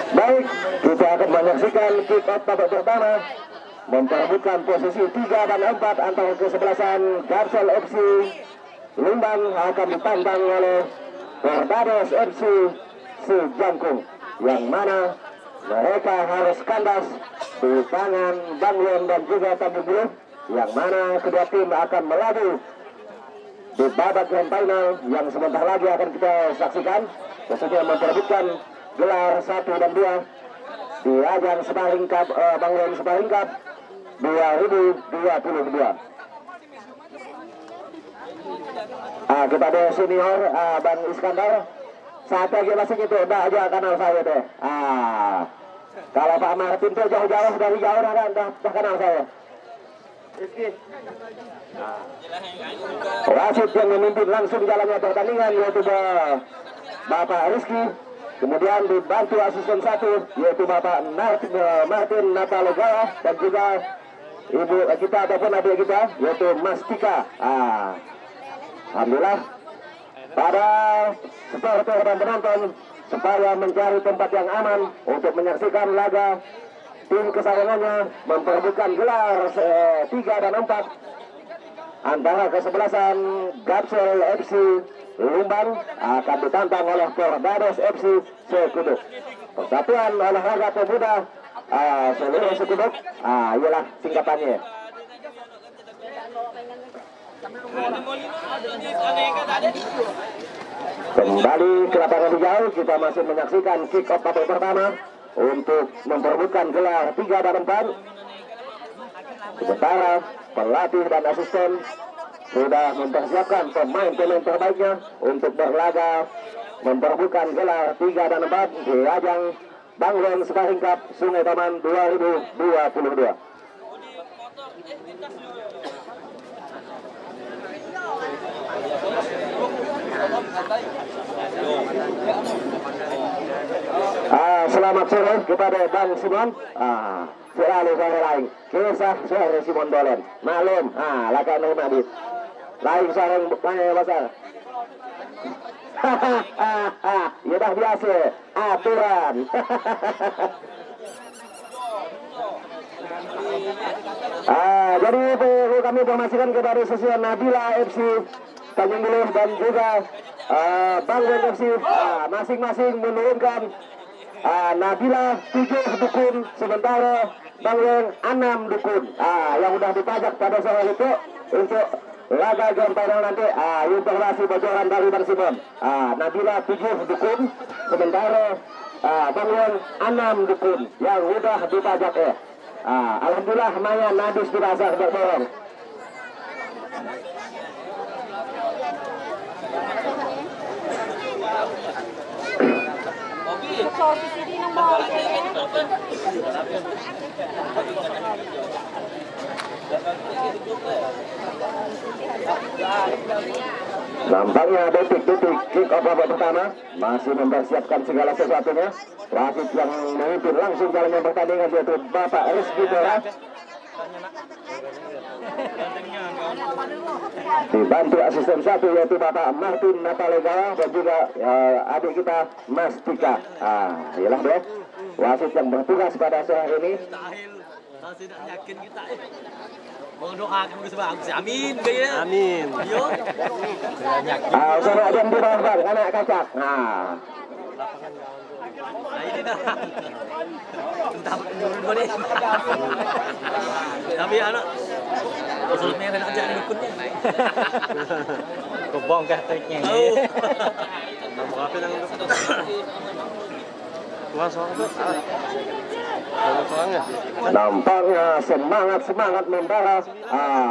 Baik, kita akan menyaksikan kick off babak pertama memperebutkan posisi 3 dan 4 antara kesebelasan Garsel FC Lumbang akan ditantang oleh Tornados FC Sejangkung, yang mana mereka harus kandas di tangan Bang Len dan juga Tanjung Buluh, yang mana kedua tim akan melaju di babak grand final yang sebentar lagi akan kita saksikan, khususnya memperebutkan gelar 1 dan 2 di ajang Sparring Cup Bang Len Sparring Cup 2022. Kepada senior Bang Iskandar, saat lagi masih itu udah aja kenal saya deh. Kalau Pak Martin tuh jauh-jauh dari jauh udah kenal saya. Wasit yang memimpin langsung jalannya pertandingan yaitu Bapak Rizky, kemudian dibantu asisten 1 yaitu Bapak Martin Natalegawa, dan juga ibu kita ataupun adik kita yaitu Mas Tika. Alhamdulillah pada supporter dan penonton supaya mencari tempat yang aman untuk menyaksikan laga tim kesayangannya memperebutkan gelar 3 dan 4 antara kesebelasan Garsel FC Lumbang akan ditantang oleh Tornados FC Sekuduk. Persatuan Olahraga Pemuda seluruh Sekuduk, ialah singkatannya. Kembali ke lapangan hijau, kita masih menyaksikan kick off babak pertama untuk memperebutkan gelar 3 dan 4. Sementara pelatih dan asisten sudah mempersiapkan pemain-pemain terbaiknya untuk berlaga memperebutkan gelar 3 dan 4 di ajang Bang Len Sparring Cup Sungai Taman 2022. Selamat sore kepada Bang Simon. Selalu sore lain. Kisah sore Simon Dolen. Maklum. Lakan Madit. Lain sore banyak besar. Ya dah biasa. Aturan. Jadi kami informasikan kepada sesian Nabila FC Tanjung Buluh dan juga Bang Len FC masing-masing menurunkan Nabila 7 dukun, sementara Bang Len 6 dukun yang udah dipajak pada sore itu untuk laga grand final nanti. Informasi bocoran dari Bang Simon, Nabila 7 dukun, sementara Bang Len 6 dukun yang udah dipajak alhamdulillah Maya Nadis dirasa berborong. Nampaknya detik-detik kick off babak pertama masih mempersiapkan segala sesuatunya. Wasit yang memimpin langsung jalannya pertandingan yaitu Bapak Rizky Tora, dibantu asisten 1 yaitu Bapak Martin Natalegawa dan juga adik kita Mas Tika. Ialah deh wasit yang bertugas pada sore ini. Mau doakan bagus, amin gaya. Amin. Yo. Sama jam di bawah Bang, anak kacak. Ini dah. Entah menurun boleh. Tapi anak usul merah aja ni dukunnya. Kebong kah triknya ni. Berapa yang Tuan soalnya. Nampaknya semangat membara.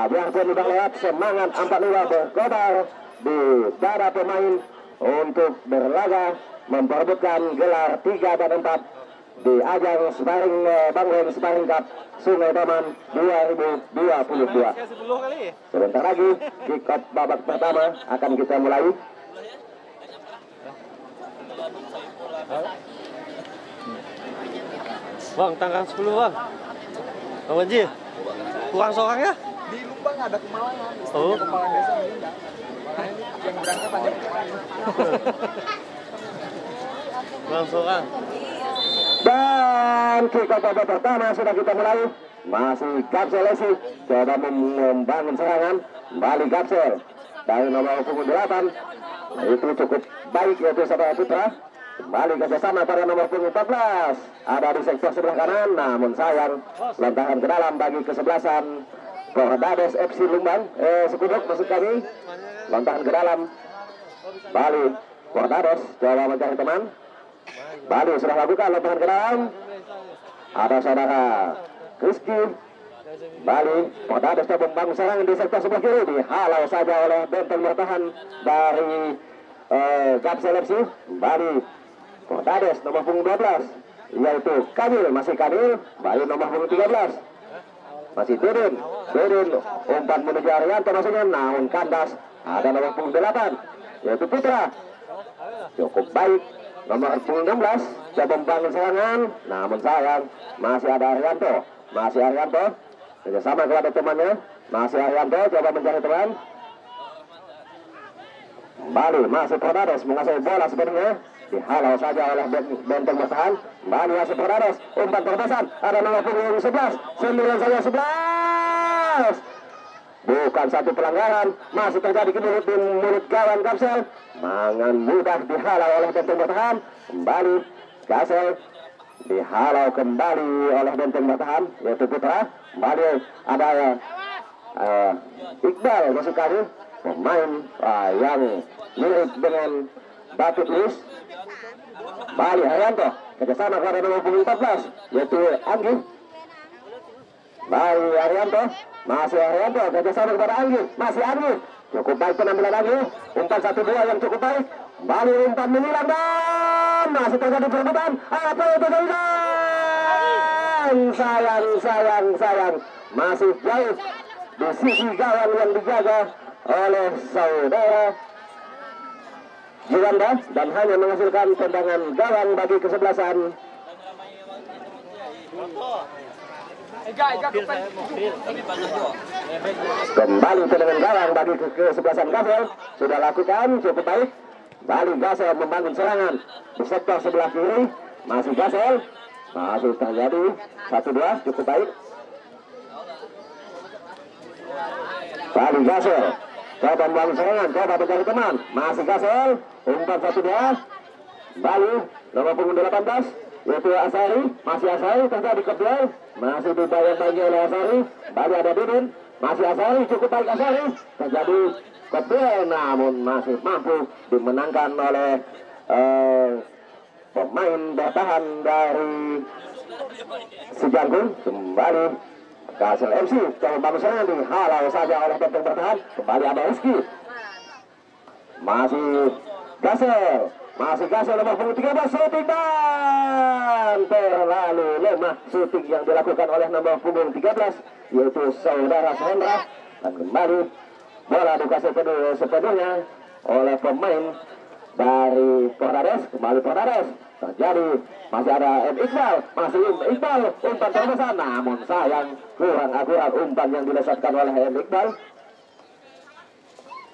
Biarpun udah lewat, semangat 45 berkobar di dada pemain untuk berlaga memperebutkan gelar 3 dan 4 di ajang Sparring Bang Len Sparring Cup Sungai Taman 2022. Sebentar lagi kick off babak pertama akan kita mulai. Bang, tanggal 10 bang. Bang Haji, kurang seorang ya? Di Lumbang ada kemalangan. Oh. Kepala desa meninggal. Langsung kan. Dan kick off babak pertama sudah kita mulai. Masih Gapsel FC coba membangun serangan. Kembali Gapsel dari nomor punggung 8. Itu cukup baik yaitu Saudara Putra. Kembali kerjasama pada nomor punggung 14. Ada di sektor sebelah kanan, namun sayang lontaran ke dalam bagi kesebelasan Pordades FC Lumbang. Sekuduk maksud kami. Lontaran ke dalam. Bali Pordades coba mencari teman. Bali sudah lakukan lontaran ke dalam. Ada saudara Rizky. Bali Pordades coba membangun serangan di sektor sebelah kiri. Dihalau saja oleh benteng bertahan dari Gapsel FC. Bali Pordades nomor punggung 12 yaitu Kamil, masih Kamil. Bali nomor punggung 13 masih Dudin umpan menuju Arianto maksudnya, namun kandas. Ada nomor punggung 8 yaitu Putra, cukup baik. Nomor punggung 16 coba membangun serangan, namun sayang masih ada Arianto. Kerjasama kepada temannya. Masih Arianto coba mencari teman. Bali masih Pordades menguasai bola sebenarnya. Dihalau saja oleh benteng bertahan. Bali masih Pordades. Umpan terpasan. Ada nomor punggung 11. 9 saja 11. Bukan satu pelanggaran. Masih terjadi di mulut gawang Gapsel. Mangan mudah dihalau oleh benteng bertahan. Kembali Gapsel dihalau kembali oleh benteng bertahan yaitu Putra. Kembali ada Iqbal masuk kali. Pemain yang mirip dengan David Luis. Bali Arianto kerjasama kepada nomor punggung 14 yaitu Anggi. Bali Arianto, masih Arianto kerjasama kepada Anggi. Masih Anggi, cukup baik penampilan Anggi. Umpan 1-2 yang cukup baik. Bali umpan menyilang dan masih terjadi perebutan. Apa itu terjadi? Sayang masih jauh di sisi gawang yang dijaga oleh saudara Juanda dan hanya menghasilkan tendangan gawang bagi kesebelasan kembali tendangan gawang bagi kesebelasan Gapsel. Sudah lakukan cukup baik. Bali Gapsel membangun serangan di sektor sebelah kiri. Masih Gapsel, masih terjadi 1-2 cukup baik. Bali Gapsel coba membangun serangan, coba mencari teman. Masih Gapsel, umpan 1-2. Bali nomor punggung 18 yaitu Asari. Masih Asari terjadi keduel. Masih dibayang-bayangi oleh Asari. Bali ada Dudin. Masih Asari, cukup baik Asari. Terjadi keduel namun masih mampu dimenangkan oleh pemain bertahan dari Sijangkung. Kembali Gapsel FC coba membangun serangan, dihalau saja oleh benteng bertahan. Kembali ada Rizky. Masih Gapsel nomor punggung 13 shooting dan terlalu lemah shooting yang dilakukan oleh nomor punggung 13 yaitu saudara Hendra. Dan kembali bola dikasih sepenuhnya oleh pemain dari Pordades. Kembali Pordades terjadi, masih ada Iqbal. Masih Iqbal umpan terpesan, namun sayang kurang akurat umpan yang dilesatkan oleh Iqbal.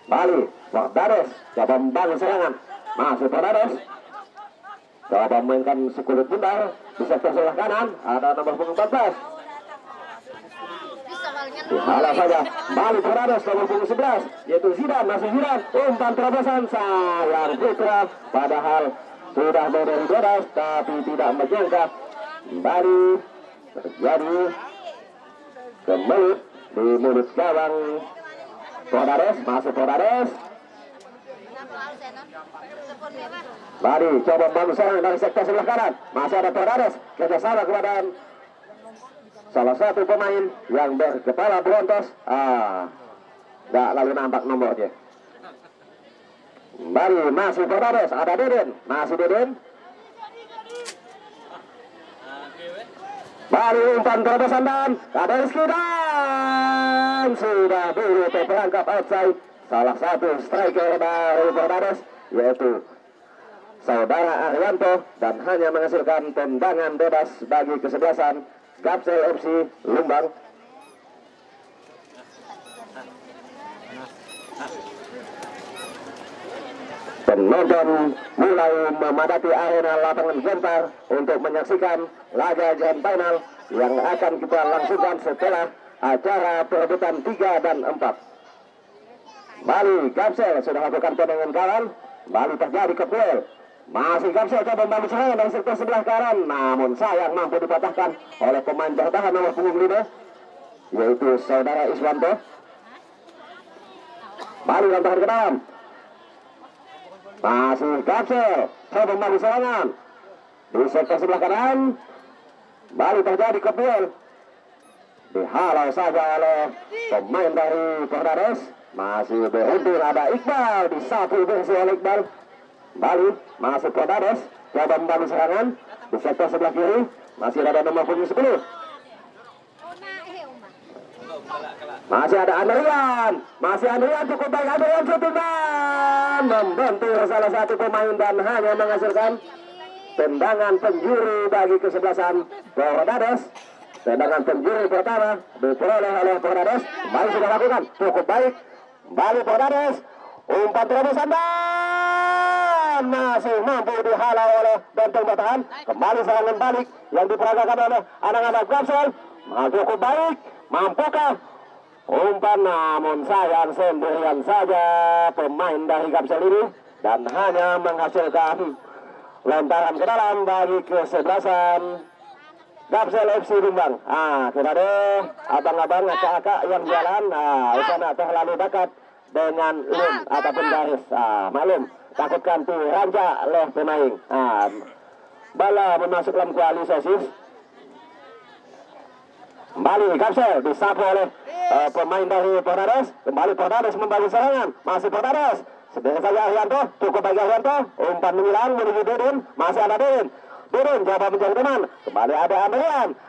Bali Pordades coba membangun serangan. Masih Pordades coba memainkan sekulit bundar di sektor sebelah kanan. Ada nomor punggung 14. Dihalau saja. Bali Pordades nomor punggung 11 yaitu Zidan. Masih Zidan, umpan terobosan sayang Putra, padahal sudah dari bebas tapi tidak menyangka. Kembali terjadi kemelut di mulut gawang Pordades. Masih Pordades. Bali coba membangun serangan dari sektor sebelah kanan. Masih ada Pordades kerjasama kepada salah satu pemain yang berkepala berontos. Nggak lalu nampak nomornya. Kembali masih Pordades, ada Dudin. Masih Dudin. Bali umpan terobosan dan ada Rizky dan sudah dulu terperangkap outside salah satu striker dari Pordades yaitu saudara Arianto dan hanya menghasilkan tendangan bebas bagi kesebelasan Gapsel FC Lumbang. Penonton mulai memadati arena lapangan Gempar untuk menyaksikan laga grand final yang akan kita langsungkan setelah acara perebutan 3 dan 4. Bali Gamsel sudah lakukan tendangan kawan. Bali terjadi kepuel. Masih Gamsel coba membangun serangan dari sektor sebelah kanan, namun sayang mampu dipatahkan oleh pemain bertahan nomor punggung 5, yaitu saudara Iswanto. Bali lantaran ke dalam. Masih Gamsel coba membangun serangan di sektor sebelah kanan. Bali terjadi kepuel. Dihalau saja oleh pemain dari Pordades. Masih beruntung ada Iqbal, disapu bersih oleh Iqbal. Bali masih Pordades, coba membangun serangan di sektor sebelah kiri. Masih ada nomor punggung 10. Masih ada Andrian, cukup baik Andrian syuting dan membentur salah satu pemain dan hanya menghasilkan tendangan penjuru bagi kesebelasan Pordades. Tendangan penjuru pertama diperoleh oleh Pordades. Bali sudah lakukan cukup baik. Bali Pordades, umpan terobosan dan masih mampu dihalau oleh benteng bertahan. Kembali serangan balik yang diperagakan oleh anak-anak Gamsel. Cukup baik, mampukah umpan, namun sayang sendirian saja pemain dari Gamsel ini dan hanya menghasilkan lontaran ke dalam bagi kesebelasan Gamsel FC Lumbang. Kita ada abang-abang akak-akak yang jalan. Di sana terlalu dekat dengan lim ataupun garis. Maklum, takutkan tuh ranca oleh pemain. Bala masuk dalam kualitasif. Kembali Gamsel disapu oleh pemain dari Pordades. Kembali Pordades membangun serangan. Masih Pordades. Sedang saja Arianto, cukup bagi Arianto. Umpan menyilang menuju Dudin. Masih ada Dudin. Dudin coba mencari teman. Kembali ada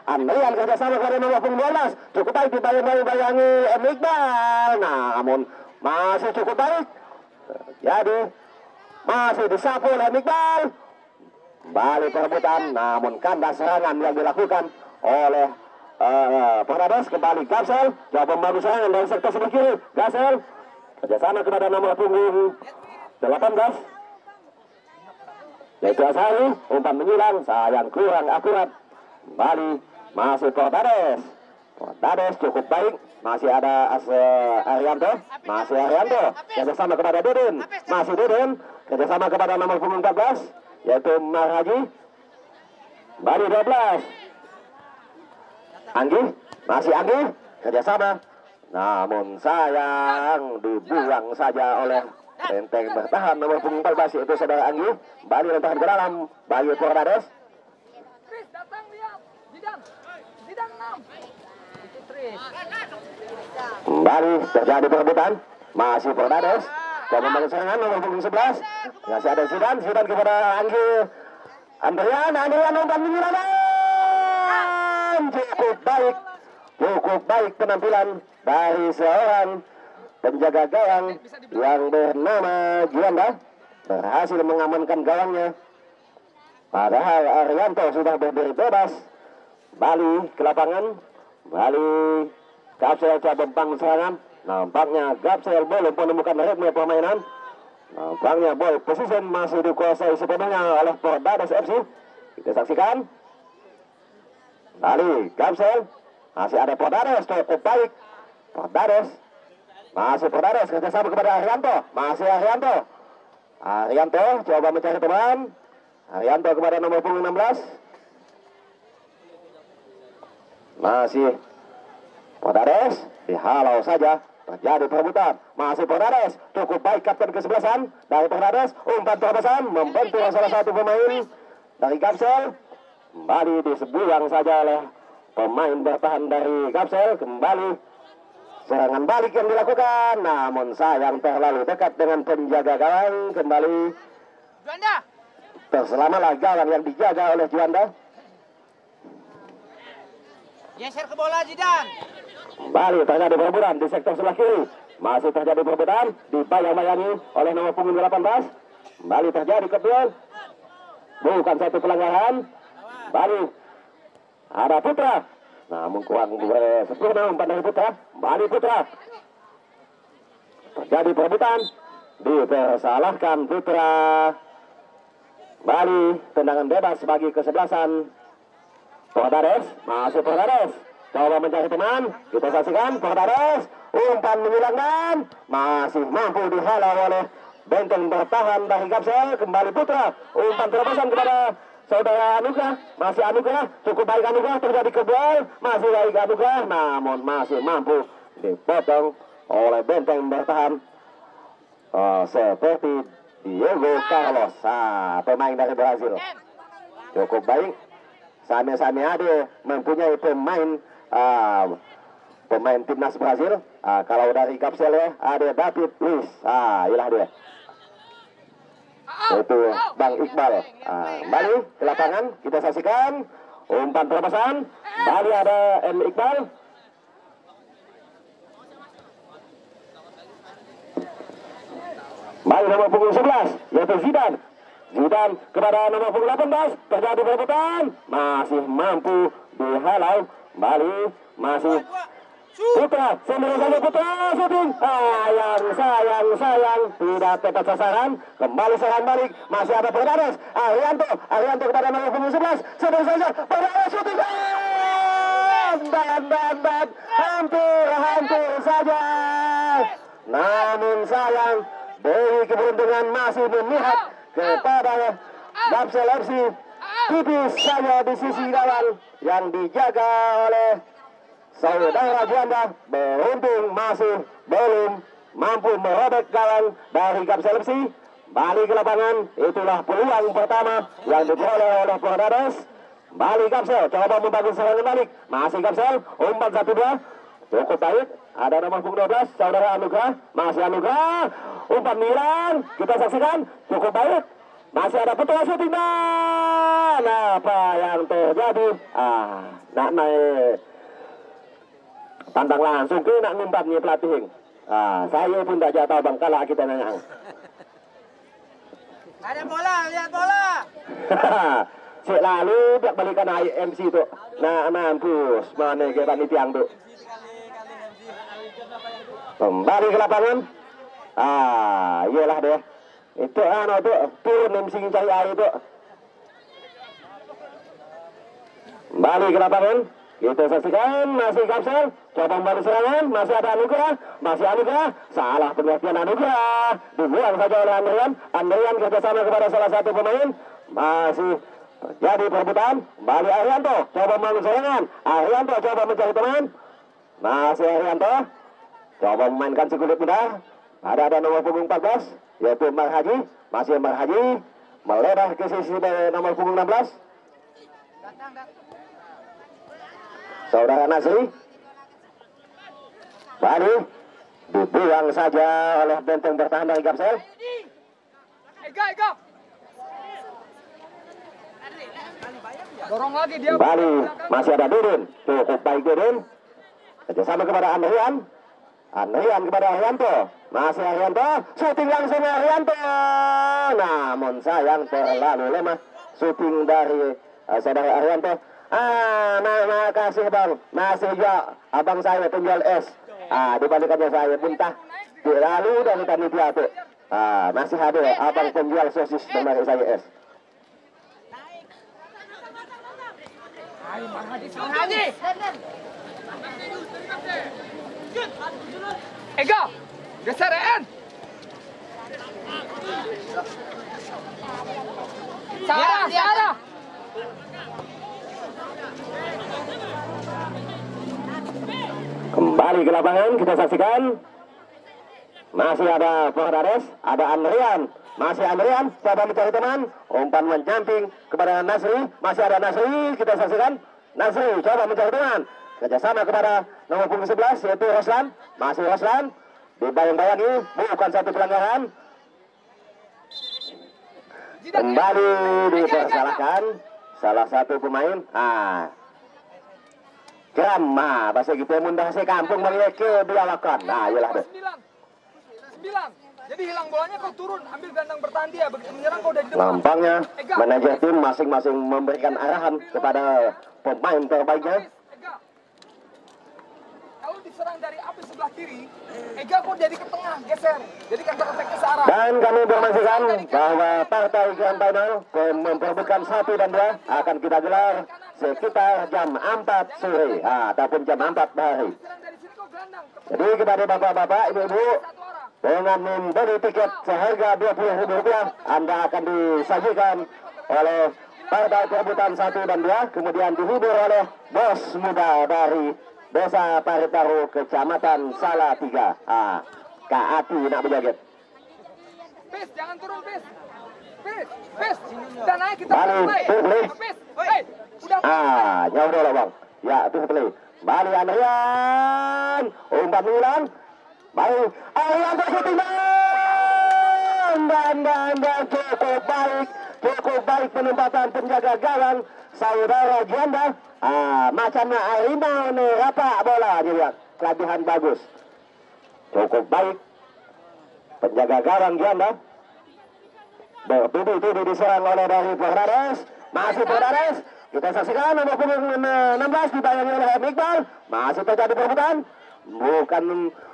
Andrian kerjasama kepada nomor punggung 12. Cukup baik dibayang-bayangi Iqbal. Namun masih cukup baik. Jadi masih disapu oleh Iqbal. Kembali perebutan, namun kandas serangan yang dilakukan oleh Pordades. Kembali Gamsel coba membangun serangan dari sektor sebelah kiri. Gamsel kerjasama kepada nomor punggung 18, yaitu Asari. Umpan menyilang, sayang kurang akurat. Kembali masih Pordades. Pordades cukup baik. Masih ada Arianto. Masih Arianto kerjasama kepada Dudin. Masih Dudin kerjasama kepada nomor punggung 14, yaitu Marhaji. Kembali 12. Anggi, masih Anggi kerjasama, namun sayang dibuang saja oleh benteng bertahan nomor punggung 14, yaitu saudara Anggi. Bali lentahan ke dalam bagi Pordades. Kembali terjadi perebutan, masih Pordades. Coba membangun serangan nomor punggung 11. Masih ada Zidan kepada Anggi. Andrian umpan menyilang. Cukup baik penampilan dari seorang penjaga gawang yang bernama Juanda, berhasil mengamankan gawangnya. Padahal Arianto sudah berdiri bebas. Bali ke lapangan. Bali Gamsel coba membangun serangan. Nampaknya Gamsel belum menemukan ritme permainan. Nampaknya ball position masih dikuasai sepenuhnya oleh Pordades FC. Kita saksikan. Bali Gamsel, masih ada Pordades, cukup baik. Pordades, masih Pordades kerjasama kepada Arianto. Masih Arianto. Arianto coba mencari teman. Arianto kepada nomor punggung 16. Masih Pordades, dihalau saja. Terjadi perebutan. Masih Pordades, cukup baik kapten kesebelasan dari Pordades. Umpan terobosan membentur salah satu pemain dari Gamsel. Kembali disebuang saja oleh pemain bertahan dari Gamsel. Kembali serangan balik yang dilakukan, namun sayang terlalu dekat dengan penjaga gawang. Kembali terselamalah gawang yang dijaga oleh Juanda. Geser ke bola Zidan. Kembali terjadi perebutan di sektor sebelah kiri. Masih terjadi perebutan, dibayang-bayangi oleh nomor punggung 18. Kembali terjadi keduel. Bukan satu pelanggaran. Kembali ada Putra, namun kurang sempurna umpan dari Putra. Kembali Putra. Terjadi perebutan. dipersalahkan Putra. Bali tendangan bebas bagi kesebelasan Portades. Masuk Portades, coba mencari teman. Kita saksikan Portades, umpan menyilangkan, masih mampu dihalau oleh benteng bertahan dari Kapsel. Kembali Putra, umpan terobosan kepada saudara Anugrah. Masih Anugrah, cukup baik Anugrah, terjadi kebal, masih baik Anugrah, namun masih mampu dipotong oleh benteng bertahan seperti Diego Carlos, pemain dari Brazil. Cukup baik. Sami Ade mempunyai pemain timnas Brazil. Kalau dari Kapsel ya ada David Luiz. Inilah dia. Itu Bang Iqbal. Bali ke lapangan, kita saksikan umpan terobosan. Bali ada M. Iqbal. Bali nomor punggung 11 yaitu Zidane. Zidane kepada nomor punggung 18, terjadi perebutan, masih mampu dihalau. Bali masih Putra, sendiri saja Putra, syuting. Sayang, tidak tepat sasaran. Kembali serangan balik, masih ada Portades. Arianto kepada nomor punggung 11, sendiri saja Portades, syuting. Dan hampir saja. Namun sayang, Dewi keberuntungan masih memihak kepada Kapsel FC. Tipis saja di sisi gawang yang dijaga oleh saudara Juanda. Beruntung masih belum mampu merobek gawang dari Kapsel FC. Bali ke lapangan, itulah peluang pertama yang diperoleh oleh Portades. Bali Kapsel coba membangun serangan balik, masih Kapsel, umpan 1-2, cukup baik. Ada nomor punggung 12, saudara Anugrah, masih Anugrah, umpan Milan, kita saksikan, cukup baik. Masih ada Putra syuting, dan apa yang terjadi? Nak naik tantang langsung ke nak ngumpannya pelatih. Saya pun tak jatuh bang kalah kita nanya. Ada bola, lihat bola. Cek lalu biar balikan MC tu. Nak mampus mana ke panitia tu. Kembali ke lapangan. Iyalah deh. Itu tu turun MC cari air tu. Kembali ke lapangan. Kita saksikan masih Kapsel. Coba membantu serangan. Masih ada Anugrah. Salah pengertian Anugrah. Dibuang saja oleh Andrian kerjasama kepada salah satu pemain. Masih jadi perebutan. Kembali Arianto. Coba membantu serangan. Arianto coba mencari teman. Masih Arianto. Coba memainkan si kulit muda. Ada nomor punggung 14 yaitu Marhaji. Masih Marhaji melebar ke sisi nomor punggung 16. Saudara Nasri. Bali dibuang saja oleh benteng bertahan dari Kapsel. Ega. Dorong lagi dia. Bali masih ada Dudin. Cukup baik Dudin. Kerjasama kepada Andrian kepada Arianto. Masih Arianto. Syuting langsung Arianto. Namun sayang terlalu lemah. Syuting dari saudara Arianto. Terima kasih bang. Masih juga abang saya penjual es. Dibalikannya saya muntah. Lalu dari panitia tu. Masih ada abang penjual sosis dan saya es. Ega, geser En. Sarah. Kembali ke lapangan, kita saksikan. Masih ada Portades, ada Andrian. Masih Andrian, coba mencari teman. Umpan menjamping kepada Nasri. Masih ada Nasri, kita saksikan. Nasri, coba mencari teman. Kerjasama kepada nomor punggung 11, yaitu Roslan. Masih Roslan. Dibayang-bayangi, bukan satu pelanggaran. Kembali dipersalahkan salah satu pemain. Krama, bahasa gitu mundah si kampung mengeke dialakan. Iyalah deh. 9. Jadi hilang bolanya kau turun, ambil gelandang bertahan dia. Begitu menyerang kau dari depan. Nampaknya manajer tim masing-masing memberikan arahan kepada pemain terbaiknya. diserang dari api sebelah kiri, Ega kok jadi ke tengah, geser. Jadi counter attack-nya searah. Dan kami informasikan bahwa partai Grand Final memperebutkan 1 dan 2 akan kita gelar sekitar jam 4 sore ataupun jam 4 pagi. Diserang dari sini kok gelandang. Jadi kepada bapak-bapak, ibu-ibu, Satu arah. dengan membeli tiket seharga Rp20.000, Anda akan disajikan oleh partai perebutan 1 dan 2, kemudian dihibur oleh bos muda dari Desa Paritaru, Kecamatan Salatiga. Kak Ati nak berjoget. Pis, jangan turun, Pis. Pis. Udah naik kita Balik, play. please. Pis, hey, udah. Jauh dulu bang. Ya, itu play. Bali Andrian, umpan ulang. Baik, Arian tersetimban. Dan cukup baik penempatan penjaga gawang saudara Janda. Macamnya harimau nih, rapak bola juga. Kelebihan bagus. Cukup baik penjaga gawang Janda. Bertubi-tubi diserang oleh dari Fernandes. Masih Fernandes. Kita saksikan nomor punggung 16 dibayangi oleh Iqbal. Masih terjadi perebutan. Bukan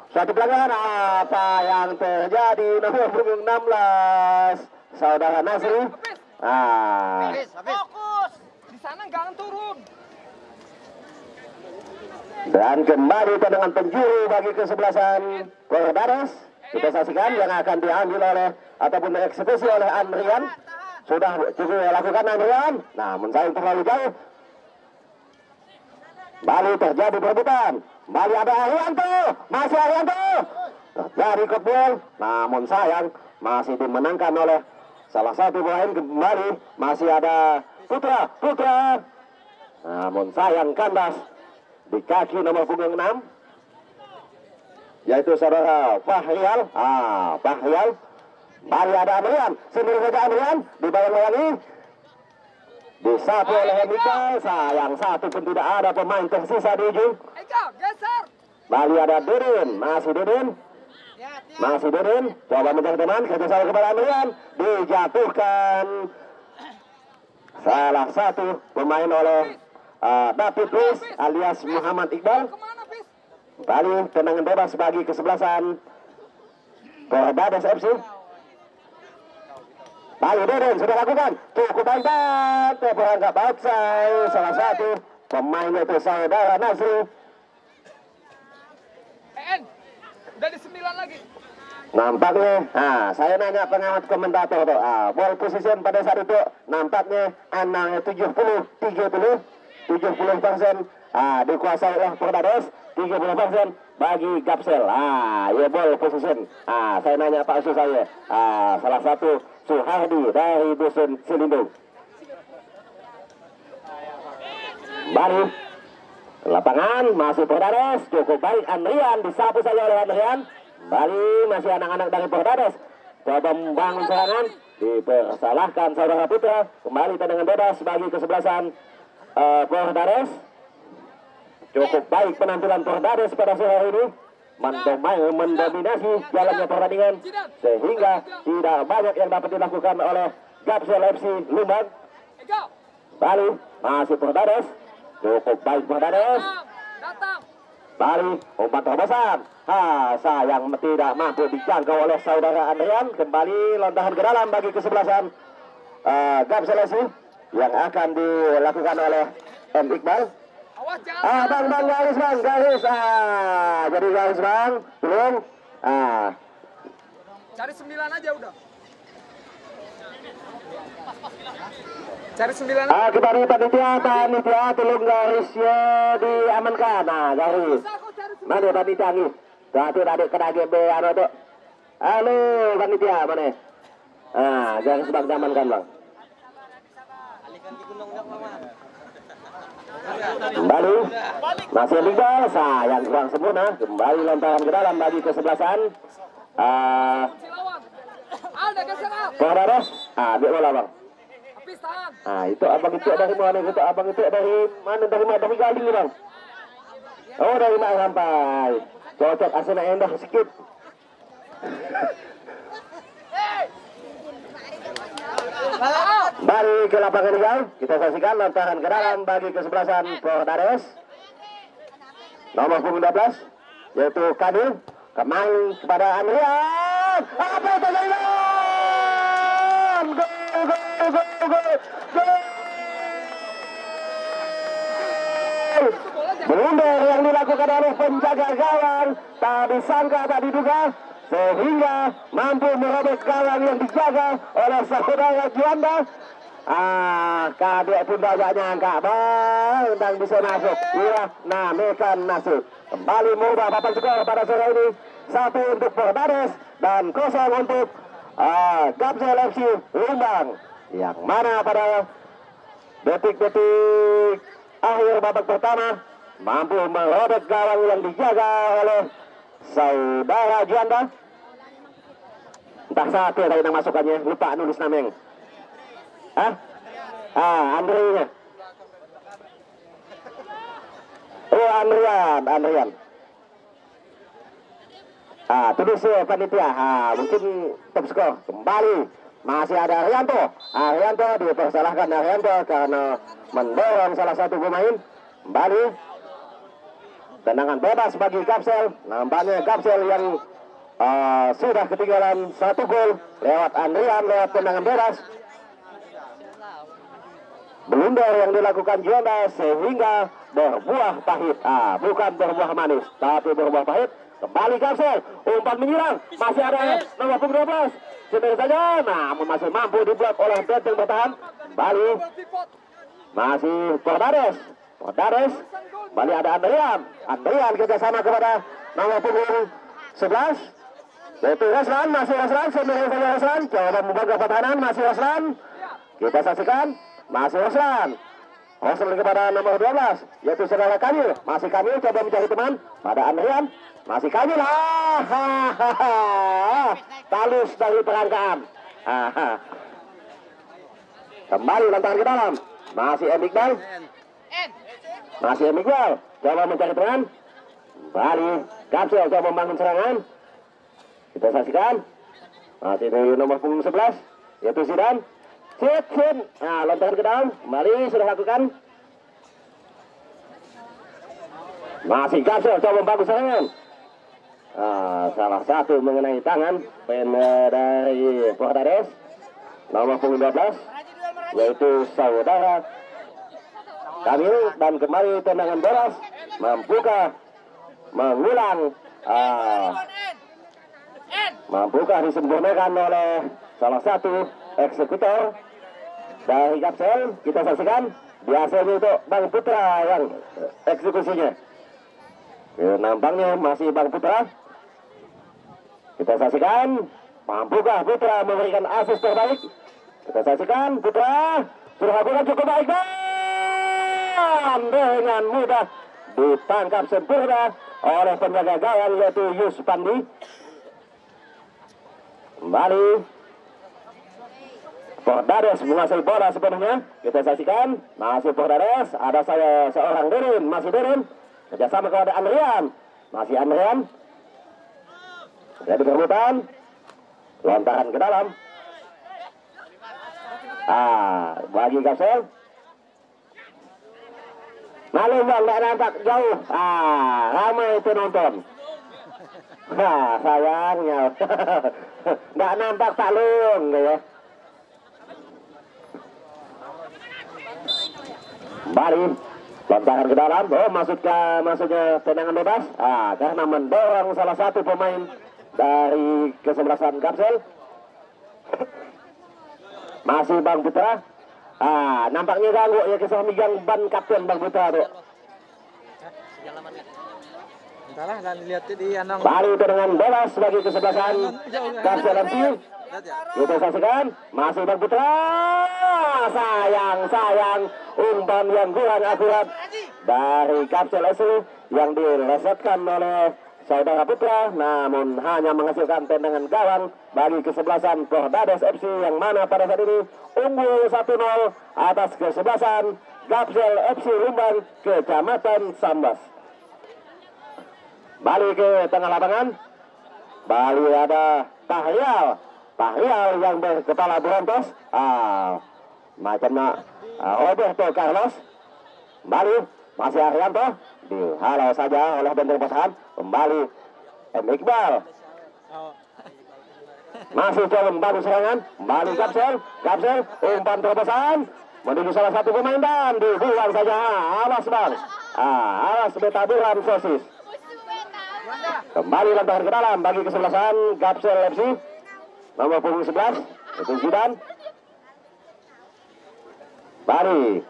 suatu pelanggaran. Apa yang terjadi nomor punggung 16 saudara Nasri. Fokus. Di sana jangan turun. Dan kembali tendangan penjuru bagi kesebelasan Fernandes. Kita saksikan yang akan diambil oleh ataupun dieksekusi oleh Andrian. Sudah cukup lakukan Andrian, namun sayang terlalu jauh. Bali terjadi perebutan. Bali ada Arianto, masih Arianto. Terjadi kebal, namun sayang masih dimenangkan oleh salah satu pemain. Kembali masih ada Putra. Namun sayang kandas di kaki nomor punggung 6. Yaitu saudara Fahrial. Fahrial. Bali ada Andrian, sendiri saja Andrian, dibayang-bayangi, disapu oleh Mikael. Sayang satu pun tidak ada pemain tersisa di ujung. Eka, geser. Bali ada Dudin, masih Dudin, coba mencari teman, kerjasama kepada Andrian, dijatuhkan salah satu pemain oleh David Luis alias Muhammad Iqbal. Kemana, Pis? Bali tendangan bebas bagi kesebelasan Fernandes FC. Bali Deden sudah lakukan, cukup baik, terperangkap outside salah satu pemain itu saudara Nasri. Udah di 9 lagi. Nampaknya, saya nanya pengamat komentator tuh, ball position pada saat itu nampaknya anangnya 70% dikuasai oleh Fernandes, 30% bagi Gapsel. Ya ball position. Saya nanya Pak Su saya, salah satu Suhardi dari Dusun Silindung. Bali lapangan masih Fernandes, cukup baik Andrian, disapu saja oleh Andrian. Bali masih anak-anak dari Fernandes, coba membangun serangan, dipersalahkan saudara Putra. Kembali tendangan bebas bagi kesebelasan Fernandes. Cukup baik penampilan Fernandes pada sore ini, mendominasi jalannya pertandingan sehingga tidak banyak yang dapat dilakukan oleh Gapsel FC Lumbang. Bali masih Fernandes, cukup baik Fernandes. Bali umpan terobosan, sayang tidak mampu dijangkau oleh saudara Andrian. Kembali lontaran ke dalam bagi kesebelasan Gapsel FC yang akan dilakukan oleh M. Iqbal. Bang, garis. Jadi garis bang, belum. Cari 9 aja udah. Cari 9 aja. Kepada panitia, tolong garisnya diamankan. Garis. Mana panitia nih? Adik kena GB tuh. Halo panitia mana? Garis bang diamankan bang. Kembali masih Iqbal, sayang kurang sempurna. Kembali lontaran ke dalam bagi kesebelasan Fernandes. Ambil bola bang. Itu abang itu dari mana? Itu abang itu dari mana? Dari Galing bang. Oh dari mana sampai? Cocok asana endah sedikit. Balik ke lapangan hijau, kita saksikan lontaran ke dalam bagi kesebelasan Fernandes. Nomor punggung 12. yaitu Kadil kembali kepada Andrian. Apa itu blunder yang dilakukan oleh penjaga gawang, tak disangka, tak diduga, sehingga mampu merobek gawang yang dijaga oleh saudara Juanda. Kadek pun banyak nyangka bang dan bisa masuk. Iya, nah mekan masuk. Kembali mengubah papan skor pada sore ini, 1 untuk Bordades dan 0 untuk Gapsel FC Lumbang, yang mana pada detik-detik akhir babak pertama mampu merobek gawang yang dijaga oleh saudara Juanda. Entah satu dari yang masukannya, lupa nulis namanya. Andrinya. Oh, Andrian. Tulis panitia. Mungkin top skor. Kembali masih ada Arianto dipersalahkan karena mendorong salah satu pemain. Kembali tendangan bebas bagi Gapsel. Nampaknya Gapsel yang sudah ketinggalan 1 gol lewat Andrian, lewat tendangan bebas. Blunder yang dilakukan Juanda sehingga berbuah pahit. Bukan berbuah manis, tapi berbuah pahit. Kembali Gapsel, umpan menyerang, masih ada nomor punggung 12. Sebenarnya saja, namun masih mampu diblok oleh benteng bertahan. Kembali masih Bordades. Kembali ada Andrian kerjasama kepada nomor punggung 11. Yaitu Reslan, masih Reslan, sebenarnya saja Reslan. Coba membuka pertahanan, masih Reslan. Kita saksikan. Masih Reslan kepada nomor 12, yaitu saudara Kamil. Masih Kamil coba mencari teman pada Andrian. Masih Kamil. Talus dari perangkaan. Kembali lantaran ke dalam. Masih Emikbal. Coba mencari teman. Kembali Gapsel coba membangun serangan. Kita saksikan. Masih dari nomor punggung 11, yaitu Zidan. Lontaran ke dalam, kembali sudah lakukan. Masih Gapsel coba membangun serangan. Salah satu mengenai tangan dari Bordades, nomor punggung 12, yaitu saudara Kamil, dan kembali tendangan bebas mampukah disempurnakan oleh salah satu eksekutor dari Gapsel. Kita saksikan, biasanya itu Bang Putra yang eksekusinya. Nampaknya masih Bang Putra. Kita saksikan, mampukah Putra memberikan asis terbaik. Kita saksikan, Putra sudah lakukan cukup baik dan dengan mudah ditangkap sempurna oleh penjaga gawang yaitu Yus Pandi. Kembali Bordades menguasai bola sepenuhnya. Kita saksikan, masih Bordades, ada seorang Derin, masih Derin kerjasama kepada Andrian. Masih Andrian. Jadi bermutan, lontaran ke dalam. Bagi Gapsel. Lalu bang, tidak nampak jauh. Ramai penonton. Sayangnya. Tidak nampak Talung, ya. Kembali lontaran ke dalam. Maksudnya tendangan bebas. Karena mendorong salah satu pemain dari kesebelasan Gapsel. Masih Bang Putra. Nampaknya ganggu ya kesamigang ban kapten Bang Putra tuh. Entahlah, kan lihat di anang. Baru tendangan bebas bagi kesebelasan Gapsel MC. Kita saksikan, masih Bang Putra. Sayang umpan yang kurang akurat dari Gapsel FC yang dilesetkan oleh saudara Putra, namun hanya menghasilkan tendangan gawang bagi kesebelasan Bordades FC yang mana pada saat ini unggul 1-0 atas kesebelasan Gapsel FC Lumbang Kecamatan Sambas. Balik ke tengah lapangan, Bali ada Tahrial yang berkepala berontos, macamnya Roberto Carlos. Bali masih Arianto, dihalau saja oleh benteng pasangan. Kembali M. Iqbal. Masih coba membangun serangan. Kembali Gapsel. Gapsel umpan terobosan menuju salah satu pemain dan dibuang saja. Awas bang. Awas betaburan sosis. Kembali lantaran ke dalam bagi kesebelasan Gapsel FC. Nomor punggung 11 itu Zidan. Bari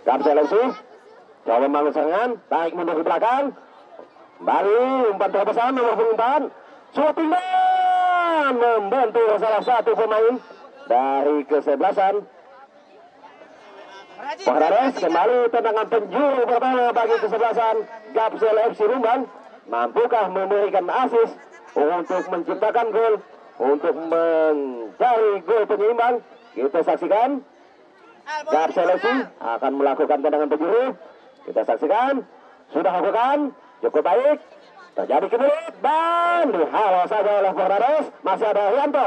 Gapsel FC coba membangun serangan, tarik mundur ke belakang. Kembali umpan terobosan nomor punggung 4. Shooting dan membantu salah satu pemain dari kesebelasan Pohrades. Kembali tendangan penjuru pertama bagi kesebelasan Gapsel FC Lumban. Mampukah memberikan asis untuk menciptakan gol, untuk mencari gol penyeimbang? Kita saksikan. Gapsel FC akan melakukan tendangan penjuru. Kita saksikan. Sudah lakukan. Cukup baik. Terjadi kemudian dan dihalau saja oleh Pohrades. Masih ada Arianto.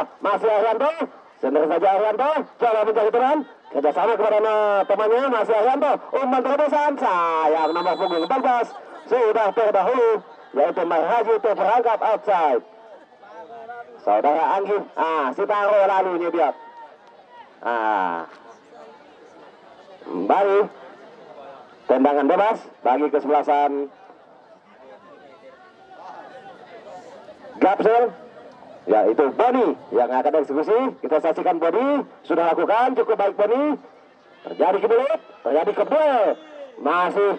Sender saja Arianto. Coba mencari teman. Kerjasama kepada temannya. Masih Arianto. Umpan terobosan. Sayang nomor punggung 14 sudah terdahulu, yaitu Marhaji terperangkap outside. Saudara Anggi. Si taruh lalunya dia. Kembali tendangan bebas bagi kesebelasan Gapsel, yaitu Boni yang akan eksekusi. Kita saksikan Boni sudah lakukan, cukup baik Boni. Terjadi kebelut, terjadi kebel, masih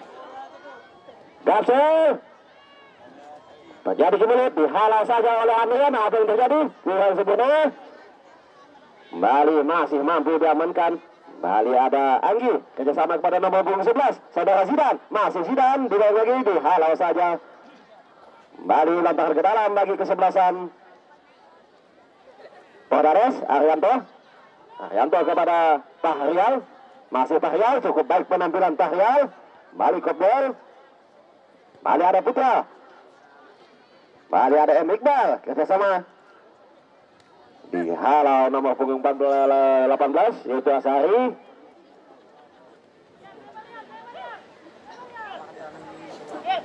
Gapsel. Terjadi kebelut, dihalau saja oleh Andrian. Apa yang terjadi? Kurang sempurna. Kembali masih mampu diamankan. Kembali ada Anggi, kerjasama kepada nomor punggung 11 saudara Zidan. Masih Zidan, dibawa lagi, dihalau saja. Kembali lantaran ke dalam bagi kesebelasan Pohrades. Arianto kepada Tahrial. Masih Tahrial, cukup baik penampilan Tahrial. Kembali Kopbel. Kembali ada Putra. Kembali ada M. Iqbal, kerjasama. Dihalau nomor punggung 18 yaitu Asari.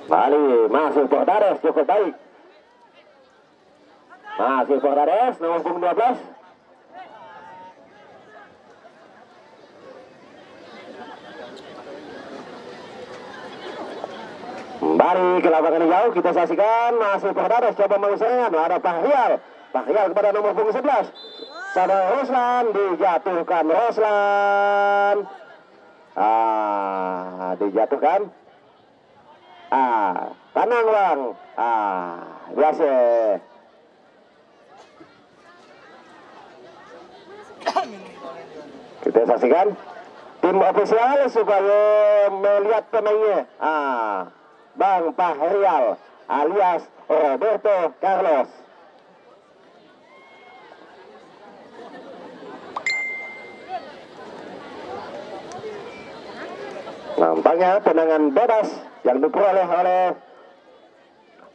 Kembali masih Pohrades, cukup baik. Masih Pohrades nomor punggung 12. Kembali ke lapangan hijau, kita saksikan masih Pohrades coba mengusahakan. Ada Tahrial kepada nomor punggung 11 saudara Roslan, dijatuhkan Roslan. Dijatuhkan. Tenang bang. Biasa. Kita saksikan tim ofisial supaya melihat pemainnya. Bang Tahrial alias Roberto Carlos. Nampaknya tendangan bebas yang diperoleh oleh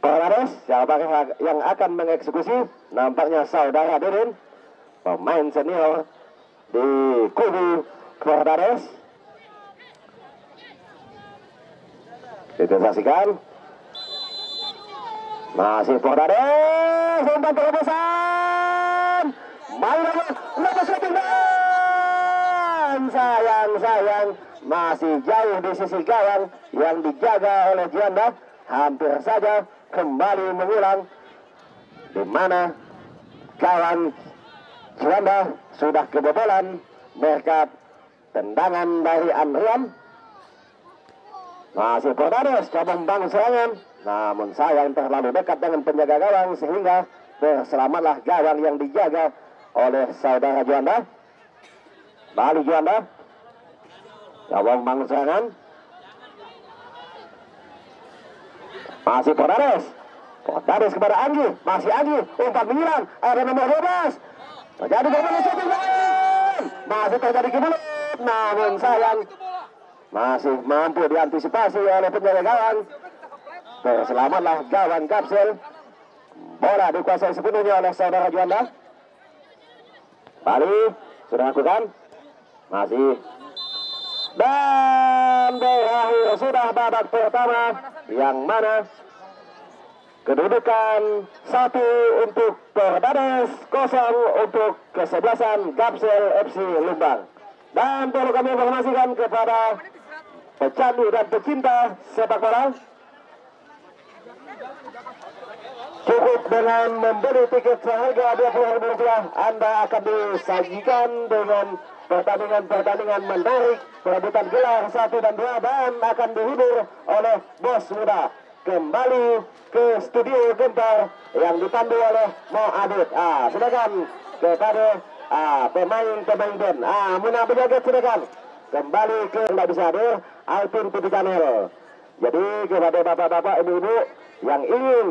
Pohrades. Siapa yang akan mengeksekusi? Nampaknya saudara Deden, pemain senior di kubu Pohrades. Kita saksikan. Masih Pohrades, umpan terobosan. Main lepas dan sayang masih jauh di sisi gawang yang dijaga oleh Juanda. Hampir saja kembali mengulang, di mana kawan Juanda sudah kebobolan berkat tendangan dari Andrian. Masih Pohrades coba membangun serangan, namun sayang terlalu dekat dengan penjaga gawang sehingga berselamatlah gawang yang dijaga oleh saudara Juanda. Balik Juanda coba membangun serangan. Masih Pohrades kepada Anggi. Masih Anggi, umpan menyerang. Ada nomor 12. Terjadi kebelet. Masih terjadi kebelet. Namun sayang masih mampu diantisipasi oleh penjaga gawang. Berselamatlah gawang Gapsel. Bola dikuasai sepenuhnya oleh saudara Juanda. Balik sudah lakukan. Masih. Dan berakhir sudah babak pertama yang mana kedudukan 1 untuk Perdades, 0 untuk kesebelasan Gamsel FC Lumbang. Dan perlu kami informasikan kepada pecandu dan pecinta sepak bola, cukup dengan membeli tiket seharga Rp20.000 Anda akan disajikan dengan pertandingan-pertandingan menarik, perebutan gelar 1 dan 2, dan akan dihibur oleh bos muda. Kembali ke studio Gempar yang dipandu oleh Mo Adit. Silakan kepada pemain-pemain band. Muna berjaga silakan. Kembali ke tidak bisa hadir Alvin TV Channel. Jadi kepada bapak-bapak, ibu-ibu yang ingin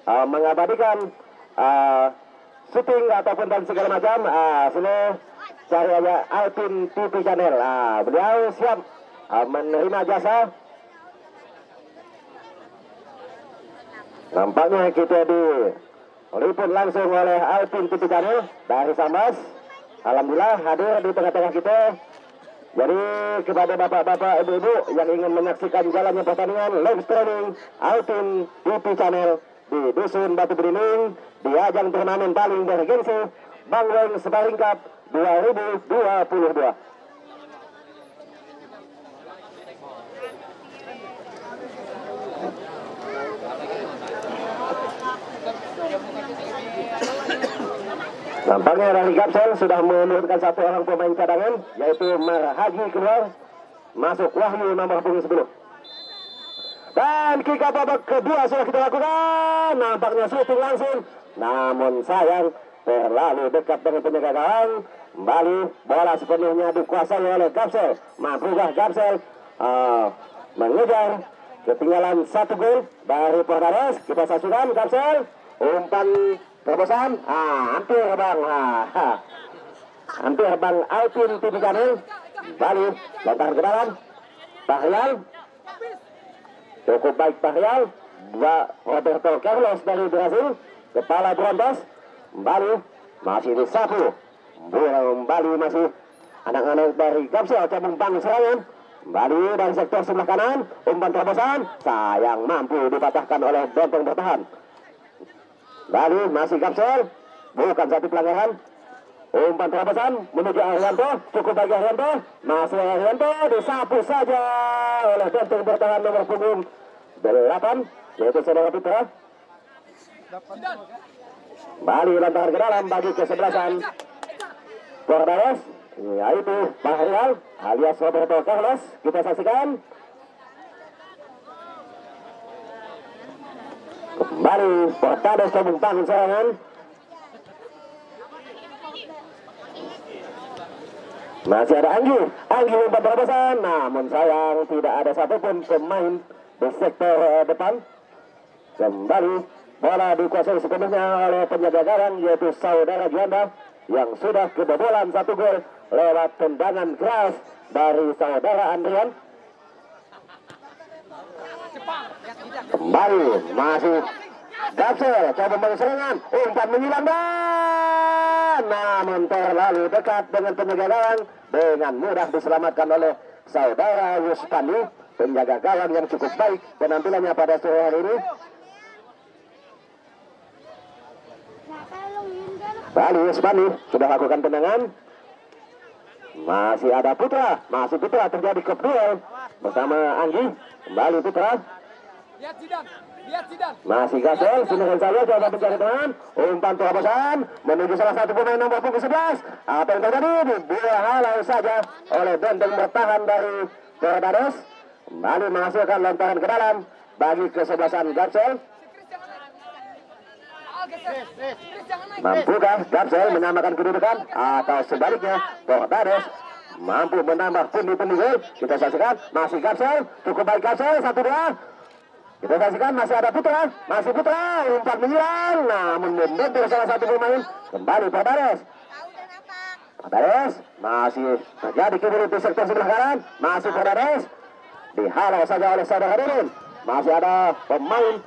mengabadikan syuting ataupun dan segala macam, sini cari aja Alvin TV Channel. Beliau siap menerima jasa. Nampaknya kita diliput langsung oleh Alvin TV Channel dari Sambas. Alhamdulillah hadir di tengah-tengah kita. Jadi kepada bapak-bapak, ibu-ibu yang ingin menyaksikan jalannya pertandingan live streaming Alvin TV Channel di Dusun Batu Berining di ajang turnamen paling bergengsi Bangweng Sparring Cup 2022. Nampaknya Rally Gamsel sudah menurunkan 1 orang pemain cadangan, yaitu Marhaji keluar, masuk Wahyu nomor punggung 10. Dan kick off babak kedua sudah kita lakukan. Nampaknya syuting langsung, namun sayang terlalu dekat dengan penjaga gawang. Kembali bola sepenuhnya dikuasai oleh Gamsel. Mampukah Gamsel mengejar ketinggalan 1 gol dari Perdades? Kita saksikan Gamsel umpan terobosan, hampir bang, hampir bang Alvin TV Channel. Bali lontaran ke dalam, Pahrial, cukup baik Pahrial. Roberto Carlos dari Brazil, kepala Brontos. Bali masih disapu, Bali masih anak-anak dari Gamsel cabang bang serangan. Bali dari sektor sebelah kanan, umpan terobosan, sayang mampu dipatahkan oleh Dontong bertahan. Bali masih Gamsel, bukan satu pelanggaran. Umpan terobosan menuju Arianto, cukup bagi Arianto, masih Arianto, disapu saja oleh Dontong bertahan nomor punggung 8, yaitu saudara Putra. Bali lontar ke dalam bagi kesebelasan Perdades, yaitu Pahrial alias Roberto Carlos. Kita saksikan kembali Perdades cabung bangun serangan. Masih ada Anggi umpan terobosan, namun sayang tidak ada satupun pemain di sektor depan. Kembali bola dikuasai sepenuhnya oleh penjaga gawang, yaitu saudara Juanda, yang sudah kebobolan 1 gol lewat tendangan keras dari saudara Andrian. Kembali masih Gamsel coba menyerangan, umpan menyilang, namun terlalu dekat dengan penjaga gawang, dengan mudah diselamatkan oleh saudara Yuspandi, penjaga gawang yang cukup baik penampilannya pada sore hari ini. Bali Yuspandi sudah lakukan tendangan. Masih ada Putra, terjadi keduel bersama Anggi. Kembali Putra. Lihat Zidane. Masih Gasol, silakan saja coba mencari teman. Umpan terobosan menuju salah satu pemain nomor punggung 11. Apa yang terjadi? Dibuang halau saja oleh Dontong bertahan dari Perdades. Kembali menghasilkan lontaran ke dalam bagi kesebelasan Gamsel. Mampukah Gamsel menyamakan kedudukan atau sebaliknya Perdades mampu menambah pundi-pundi gol? Kita saksikan masih Gamsel, cukup baik Gamsel, 1-2. Kita saksikan masih ada Putra, umpan menyerang, namun membentur salah satu pemain. Kembali Perdades masih terjadi keburu di sektor sebelah kanan, masih Perdades dihalau saja oleh saudara Dudun. Masih ada pemain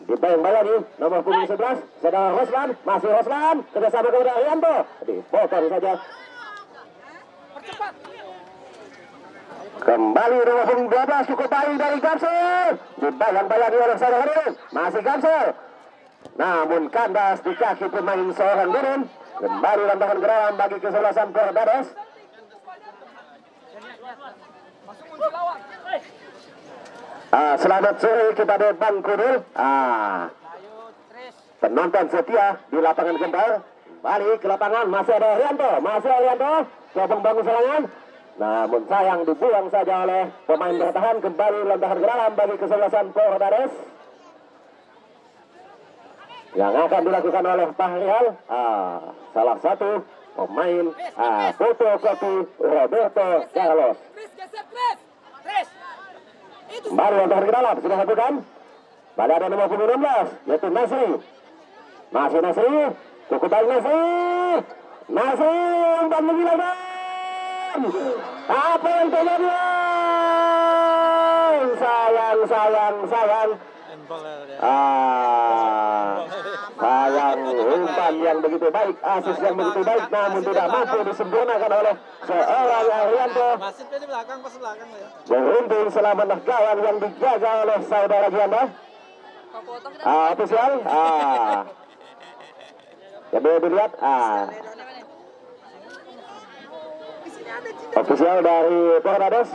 di bayang-bayang nomor punggung 11, saudara Roslan, masih Roslan, kerjasama kepada Arianto, dipotong saja. Kembali nomor punggung 12 cukup baik dari Gamsel. Dibayang-bayangi oleh saudara Nurun. Masih Gamsel. Namun kandas di kaki pemain seorang Nurun. Kembali lantaran geram bagi kesebelasan Perdades. Selamat sore kepada Bang Kudul. Penonton setia di lapangan Gempar. Balik ke lapangan, masih ada Arianto, coba bangun serangan. Namun sayang dibuang saja oleh pemain bertahan. Kembali lantaran geram bagi kesebelasan Perdades. Yang akan dilakukan oleh Fahrial, salah satu pemain fotokopi Roberto Carlos. Kembali lantaran ke dalam, sudah lakukan. Pada ada nomor 16, yaitu Nasri. Masih Nasri, cukup baik Nasri, umpan menggilangkan. Apa yang terjadi? Sayang. Sayang umpan yang begitu baik, asis yang begitu baik, namun tidak mampu disempurnakan oleh seorang Arianto. Beruntung selamatlah gawang yang dijaga oleh saudara Gianda. Ofisial, coba dilihat, ofisial dari Perdades.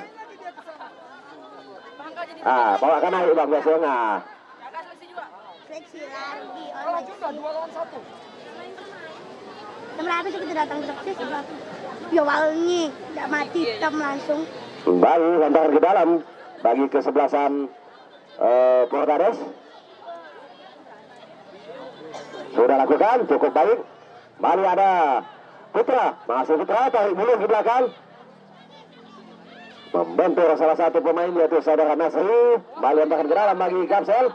Bawakan ayo Bang biasanya. Seleksi lagi. Kalau juga 2 lawan 1. Berapa sih kita datang ke sini? Ya wangi, tidak mati hitam langsung. Kembali lantaran ke dalam bagi kesebelasan Perdades. Sudah lakukan, cukup baik. Kembali ada Putra, masuk Putra, tarik bulu ke belakang. Membentur salah satu pemain yaitu saudara Nasri. Kembali lantaran ke dalam bagi Gamsel.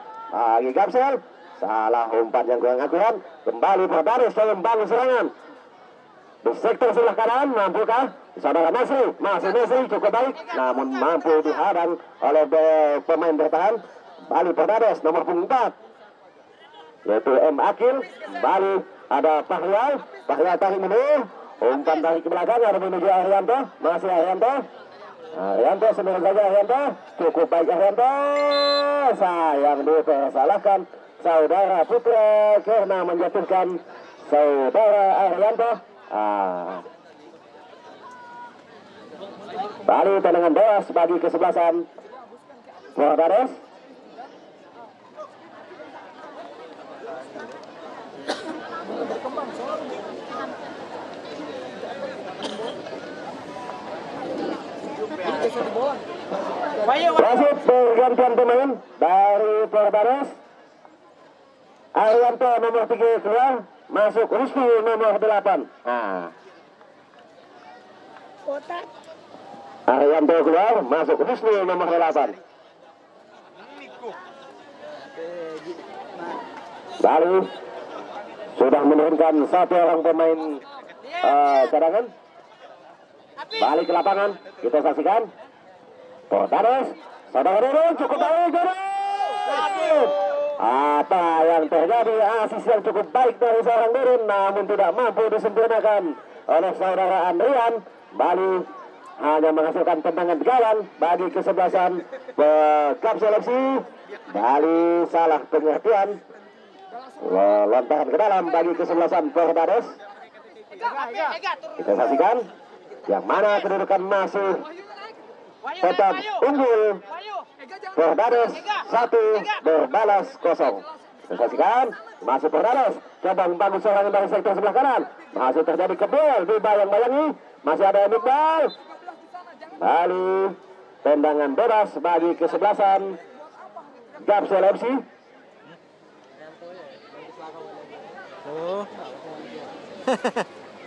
Salah umpan yang kurang akurat. Kembali Perdades dalam membangun serangan. Di sektor sebelah kanan, mampukah saudara Nasri? Masih Nasri, cukup baik. Namun mampu dihadang oleh pemain bertahan. Kembali Perdades nomor 4, yaitu M. Akil. Kembali ada Fahrial tarik menuju. Umpan tarik ke belakang, ada menuju Arianto. Masih Arianto sendiri saja Arianto. Cukup baik Arianto. Sayang dipersalahkan saudara Putra karena menjatuhkan saudara Arianto. Balik tendangan bebas bagi kesebelasan Perdades. Wasit pergantian pemain dari Perdades. Arianto nomor 3 keluar, masuk Rizky nomor 8. Arianto keluar, masuk Rizky nomor 8. Lalu sudah menurunkan satu orang pemain cadangan. Balik ke lapangan, kita saksikan. Perdades, saudara Nurun, cukup baik. Apa yang terjadi? Asis yang cukup baik dari seorang Nurun, namun tidak mampu disempurnakan oleh saudara Andrian. Bali hanya menghasilkan tendangan gawang bagi kesebelasan Gamsel FC. Bali salah pengertian. Lontaran ke dalam bagi kesebelasan Perdades. Kita saksikan yang mana kedudukan masih tetap unggul. Perdades 1 berbalas 0. Kita saksikan masih Perdades coba membangun serangan dari sektor sebelah kanan. Masih terjadi kebal dibayang-bayangi. Masih ada Iqbal. Bali tendangan bebas bagi kesebelasan Gamsel FC.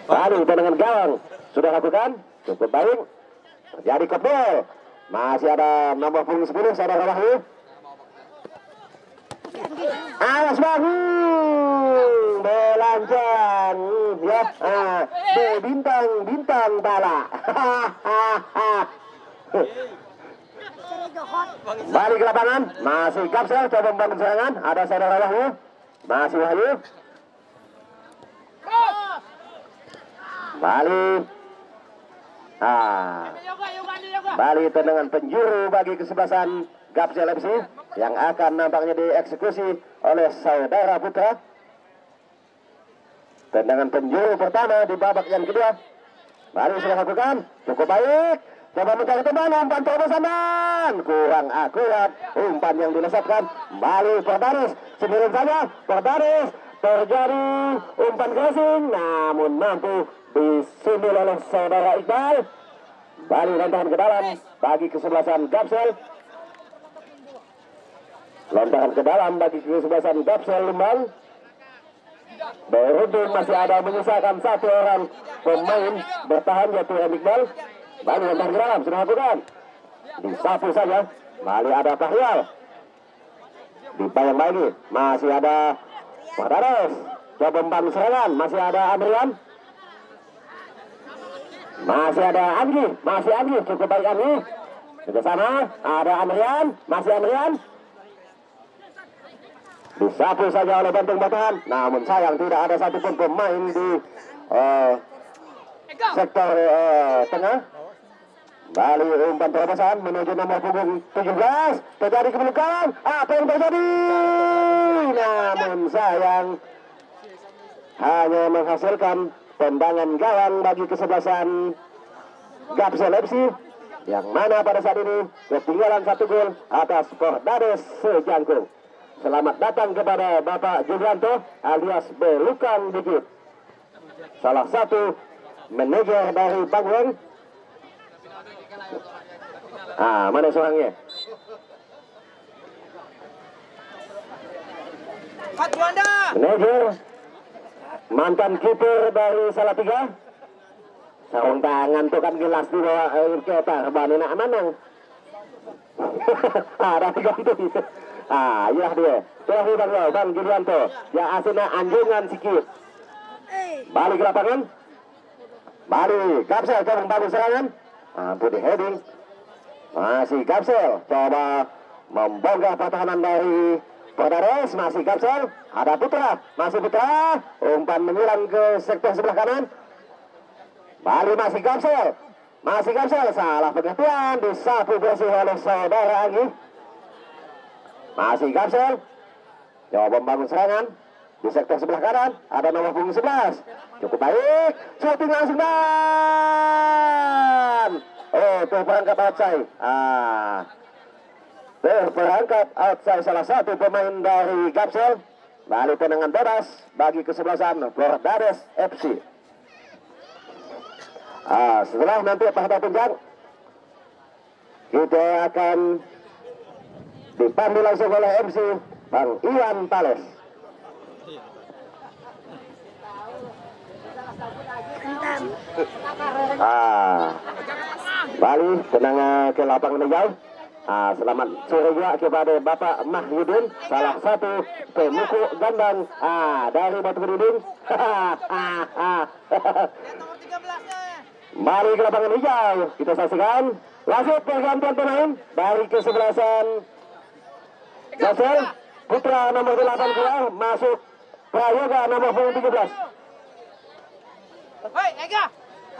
Bali tendangan gawang sudah lakukan, cukup baik. Terjadi kebal. Masih ada nomor punggung 10 saudara Wahyu. Awas Wahyu, belancang ya. Bintang bala. Balik ke lapangan, masih Gamsel coba membangun serangan. Ada saudara Wahyu, masih Wahyu. Balik Kembali tendangan penjuru bagi kesebelasan Gapsel FC yang akan nampaknya dieksekusi oleh saudara Putra. Tendangan penjuru pertama di babak yang kedua. Baru sudah lakukan, cukup baik. Coba mencari teman, umpan terobosan dan kurang akurat. Umpan yang dilesatkan, kembali Portaris. Sendirian saja, Portaris. Terjadi umpan crossing, namun mampu disindir oleh saudara Iqbal. Bali lontaran ke dalam bagi kesebelasan Gapsel. Lontaran ke dalam bagi kesebelasan Gapsel Lumbang. Beruntung masih ada menyisakan satu orang pemain bertahan, yaitu Iqbal. Bali lontaran ke dalam, sudah lakukan. Disapu saja, Bali ada Fahrial. Dibayang-bayangi, masih ada Portaris. Coba membangun serangan, masih ada Andrian. Masih ada Anggi, cukup baik Anggi. Ke sana, ada Andrian, masih Andrian. Disapu saja oleh Bantung Batahan, namun sayang tidak ada satupun pemain di sektor tengah. Bali umpan terobosan menuju nomor punggung 17. Terjadi kemelukan, apa yang terjadi? Namun sayang hanya menghasilkan tendangan gawang bagi kesebelasan Gapsel FC, yang mana pada saat ini ketinggalan 1 gol atas Portaris Sejangkung. Selamat datang kepada Bapak Julianto alias Belukang Dikit, salah satu manajer dari Bangweng. Mana seorangnya? Manajer, mantan kiper dari Salatiga. Sarung tangan tuh kan gelas di bawah kita bani nak manang. Ada digantung. Iya dia. Terakhir Bang Julianto. Ya asina anjungan sikit. Balik ke lapangan. Bali Gapsel coba membangun serangan. Putih heading. Masih Gapsel coba membongkar pertahanan dari Portaris. Masih Gapsel, ada Putra, masih Putra, umpan menyilang ke sektor sebelah kanan. Bali masih Gapsel, salah pengertian, disapu bersih oleh saudara Anggi. Masih Gapsel coba membangun serangan di sektor sebelah kanan, ada nomor punggung 11. Cukup baik, shooting langsung dan terperangkap outside. Terperangkap outside salah satu pemain dari Gapsel. Bali tendangan bebas bagi kesebelasan Portaris FC. Setelah nanti pada tunjang, kita akan dipandu langsung oleh MC Bang Iwan Tales. Bali tenang ke lapangan hijau. Selamat sore juga kepada Bapak Mahyudin, salah satu pemukul gandang dari Batu Beriding. Mari ke lapangan hijau, kita saksikan langsung pergantian pemain dari kesebelasan Gapsel. Putra nomor 8 keluar, masuk Prayoga nomor 17. Hei, Ega,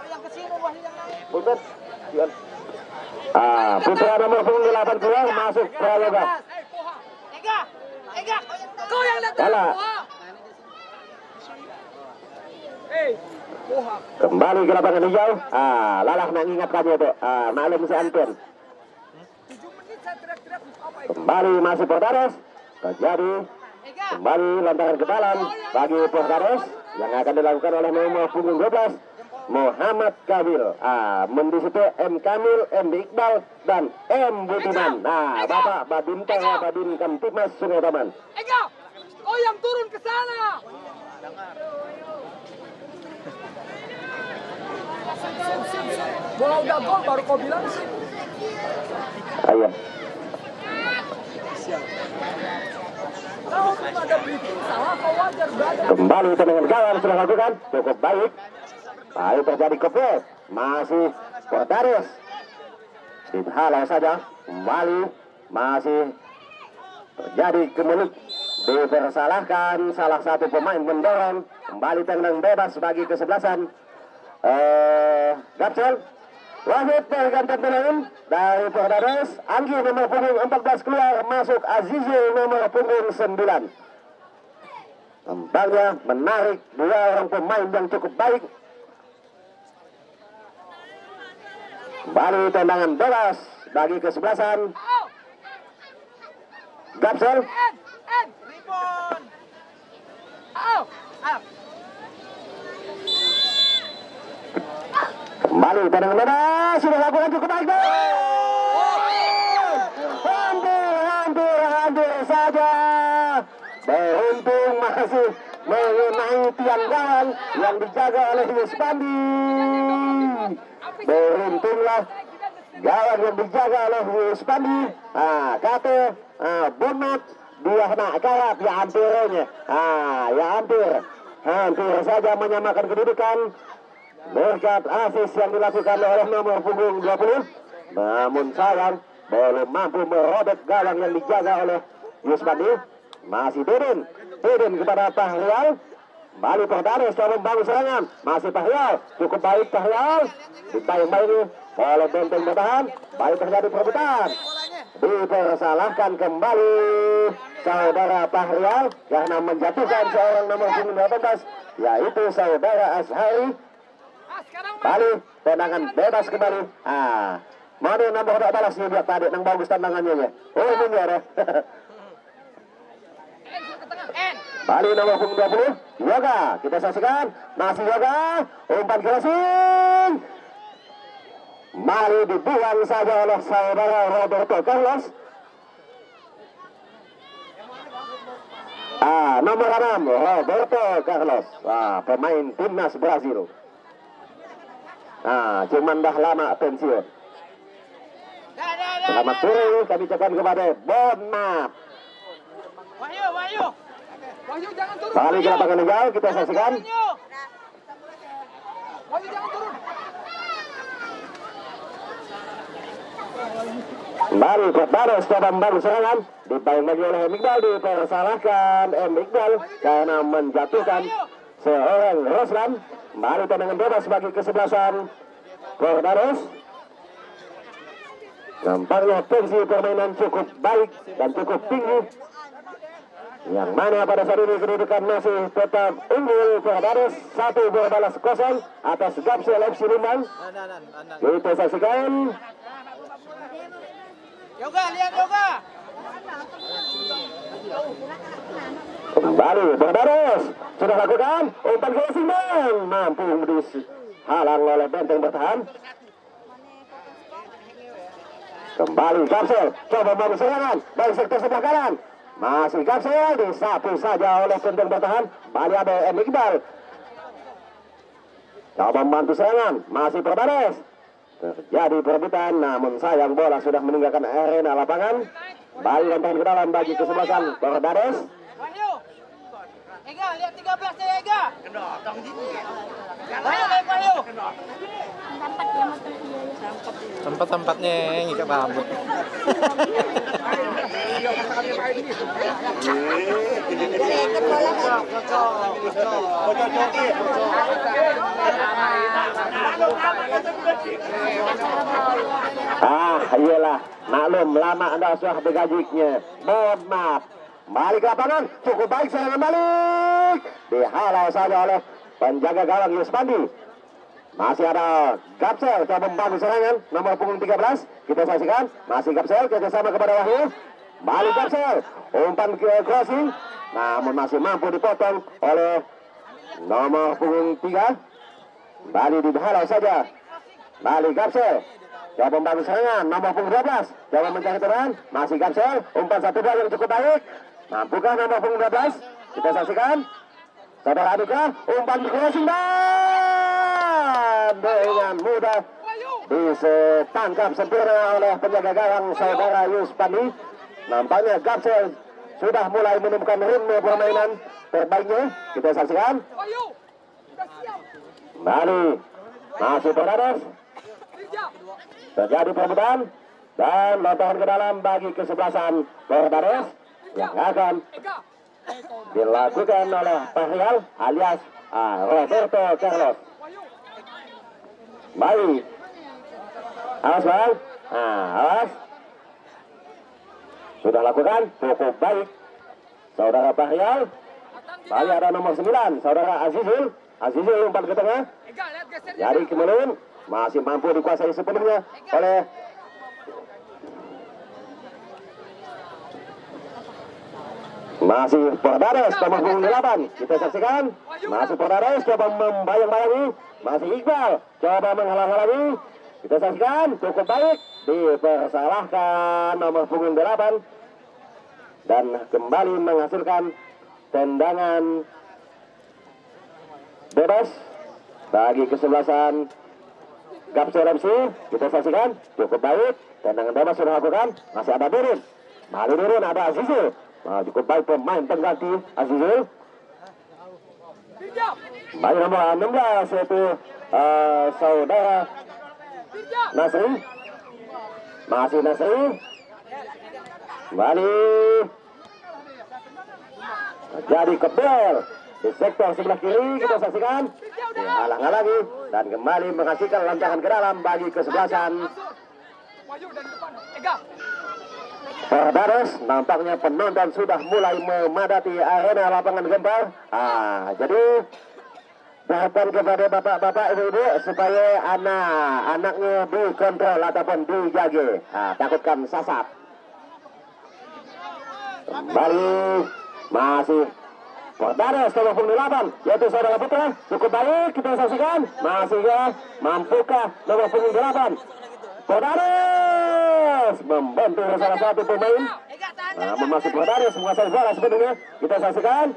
yang kecil buah yang lain. Punten. Putra nomor 8 keluar, masuk Prayoga. Ega, kau yang datang. Kembali ke lapangan hijau. Lalah nak ingatkannya tuh. Maklum si Anton. 7 menit saya teriak-teriak apa itu? Kembali masih Portaris. Terjadi kembali lontaran ke dalam bagi Portaris yang akan dilakukan oleh nomor punggung 12 Muhammad Kabil. Mendisitu M Kamil, M Iqbal dan M Budiman. Bapak Badinta Badin Kamtipmas Sungai Taman. Ega, kau yang turun ke sana. Bola udah gol baru kau bilang sih. Ayo. Kau ada briefing salah, kau wajar berada. Kembali tendangan gawang sudah lakukan, cukup baik. Lalu terjadi kepet, masih Portaris. Dihalau saja, kembali masih terjadi kemelut. Dipersalahkan salah satu pemain mendorong. Kembali tendangan bebas bagi kesebelasan Gapsel. Wahid pergantian pemain dari Perdares. Anggi nomor punggung 14 keluar, masuk Azizul nomor punggung 9. Tampaknya menarik dua orang pemain yang cukup baik. Kembali tendangan bebas bagi kesebelasan Gapsel. Kembali tendangan bebas, sudah lakukan cukup baik. Hampir saja. Beruntung masih mengenai tiang gawang yang dijaga oleh Yuspandi. Beruntunglah gawang yang dijaga oleh Yuspandi. Kate Bonat dia nak kayak ya hampirnya. Ya hampir saja menyamakan kedudukan berkat asis yang dilakukan oleh nomor punggung 20. Namun sayang belum mampu merobek gawang yang dijaga oleh Yuspandi. Masih Deden kepada Tahrial. Kembali Perdares coba membangun serangan. Masih Tahrial, cukup baik Tahrial. Ditayang-bayangi oleh benteng bertahan. Baik terjadi perebutan. Dipersalahkan kembali saudara Tahrial karena menjatuhkan seorang nomor punggung 18, yaitu saudara Ashari. Kembali tendangan bebas kembali. Mana nomor 12 nih buat tadi nang bagus tendangannya ya. Oh ini ya. Bali nomor punggung 20 Yoga, kita saksikan masih Yoga, umpan crossing Mari dibuang saja oleh saudara Roberto Carlos. Nomor 6 Roberto Carlos, pemain timnas Brazil. Cuman dah lama pensiun. Selamat sore kami ucapkan kepada Bonat. Wahyu jangan turun. Kali ke lapangan hijau kita saksikan. Wahyu jangan turun. Kembali Perdares coba membangun serangan. Dibayang lagi oleh Iqbal, dipersalahkan Iqbal karena menjatuhkan seorang Roslan. Kembali tendangan bebas bagi kesebelasan Perdares. Nampaknya tensi permainan cukup baik dan cukup tinggi, yang mana pada saat ini kedudukan masih tetap unggul Perdares 1-0 atas Gapsel FC Limbang. Kita saksikan. Yoga, lihat Yoga. Kembali Perdares sudah lakukan umpan ke Simbang, mampu dihalang oleh benteng bertahan. Kembali Gapsel coba membangun serangan dari sektor sebelah kanan. Masih Gapsel disapu saja oleh benteng bertahan. Kembali ada Iqbal. Coba membantu serangan. Masih Perdares. Terjadi perebutan, namun sayang bola sudah meninggalkan arena lapangan. Kembali lemparan ke dalam bagi kesebelasan Perdares. Wahyu. Ega, lihat 13 ya Ega. Wahyu. Tempat-tempatnya ngikat rambut. Iyalah, maklum lama Anda sudah begajiknya. Mohon maaf. Balik ke lapangan, cukup baik serangan balik. Dihalau saja oleh penjaga gawang Yuspandi. Masih ada Gapsel coba membangun serangan nomor punggung 13. Kita saksikan masih Gapsel kerjasama kepada Wahyu. Balik Gapsel, umpan ke crossing, namun masih mampu dipotong oleh nomor punggung 3. Balik dihalau saja. Balik Gapsel coba membangun serangan nomor punggung 12. Coba mencari teran, masih Gapsel, umpan satu bola yang cukup baik. Mampukah nomor punggung 12? Kita saksikan. Saudara Adika, umpan crossing dan dengan mudah ditangkap sempurna oleh penjaga gawang saudara Yuspandi. Nampaknya Gapsel sudah mulai menemukan ritme permainan terbaiknya. Kita saksikan. Kembali masih Perdares. Terjadi perebutan dan lemparan ke dalam bagi kesebelasan Perdares yang akan dilakukan oleh Tahrial alias Roberto Carlos. Baik, Awas bang. Nah, awas. Sudah lakukan, cukup baik. Saudara Bahrial. Bali ada nomor 9, saudara Azizul. Azizul umpan ke tengah. Jadi kemudian masih mampu dikuasai sepenuhnya oleh masih Pordares nomor 8. Kita saksikan masih Pordares coba membayang-bayangi, masih Iqbal coba menghalang-halangi. Kita saksikan cukup baik, dipersalahkan nomor punggung 8 dan kembali menghasilkan tendangan bebas bagi kesebelasan Gapsel MC. Kita saksikan cukup baik, tendangan bebas sudah dilakukan. Masih ada Durun, Mali Durun, ada Azizul. Nah, cukup baik pemain pengganti Azizul. Baik nomor 16 yaitu saudara Nasri. Masih Nasri. Kembali jadi Kebel di sektor sebelah kiri. Kita saksikan dihalang-halangi dan kembali menghasilkan lancaran ke dalam bagi kesebelasan Pordares. Nampaknya penonton sudah mulai memadati arena lapangan Gempar. Jadi harapan kepada bapak-bapak, ibu-ibu supaya anak-anaknya dikontrol ataupun dijaga. Takutkan sasat. Kembali masih Pordares nomor 8 yaitu saudara Putra. Cukup baik, kita saksikan. Masih ya, mampukah nomor 8 Pordares membantu salah satu pemain. Namun masih Pordares menguasai bola sebenarnya. Kita saksikan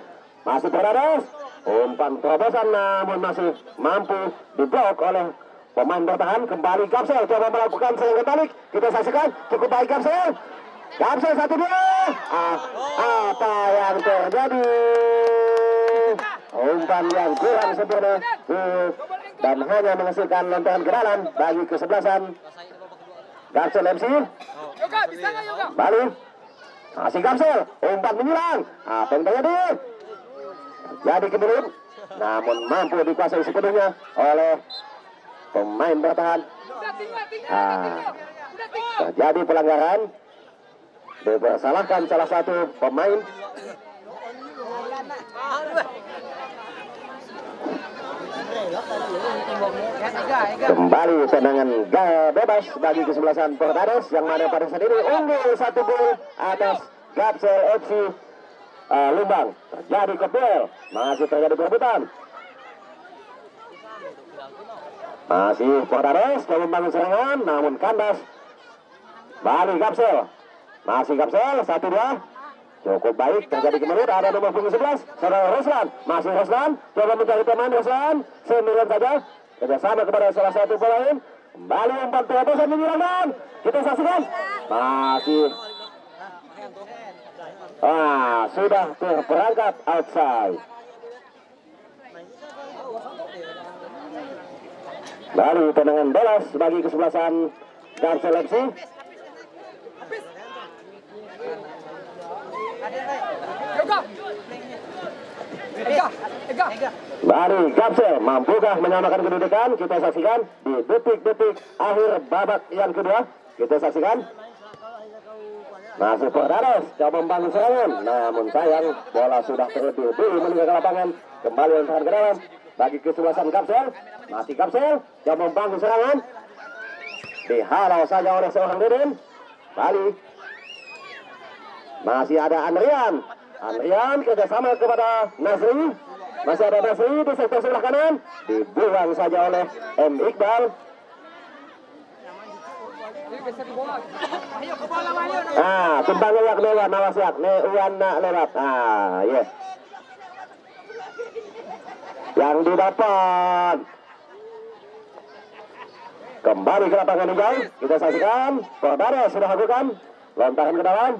masih Pordares umpan terobosan namun masih mampu diblok oleh pemain bertahan. Kembali Gapsel coba melakukan serangan balik. Kita saksikan cukup baik Gapsel. Gapsel 1-2. Apa yang terjadi? Umpan yang kurang sempurna dan hanya menghasilkan lontaran ke dalam bagi kesebelasan Gapsel MC. Balik masih Gapsel, umpan menyerang. Apa yang terjadi? Jadi kemudian namun mampu dikuasai sepenuhnya oleh pemain bertahan. Terjadi pelanggaran, dipersalahkan salah satu pemain. Kembali tendangan bebas bagi kesebelasan Pordares yang mana pada saat ini unggul 1 gol atas Gapsel FC Lumbang. Terjadi kebel, masih terjadi perebutan. Masih Pordares coba membangun serangan namun kandas. Balik Gapsel. Masih Gapsel 1-2. Cukup baik, terjadi kemudian ada nomor punggung 11 saudara Ruslan. Masih Ruslan coba mencari teman. Ruslan sendirian saja, kerjasama kepada salah satu pemain. Kembali umpan terobosan menyerang. Kita saksikan masih sudah terperangkap outside. Baru tendangan bebas bagi kesebelasan Gapsel FC. Baru Gapsel mampukah menyamakan kedudukan? Kita saksikan di detik-detik akhir babak yang kedua. Kita saksikan masih Pordares coba membangun serangan namun sayang bola sudah terlebih dulu meninggal ke lapangan. Kembali lontaran ke dalam bagi kesebelasan Gapsel. Masih Gapsel coba membangun serangan, dihalau saja oleh seorang Deden. Balik masih ada Andrian kerjasama kepada Nasri. Masih ada Nasri di sektor sebelah kanan, dibuang saja oleh M. Iqbal. Tumpang lewat nawas yak ne uan nak lewat. Yes. Yang didapat kembali ke lapangan hijau. Kita saksikan Pordares sudah lakukan lontaran ke dalam.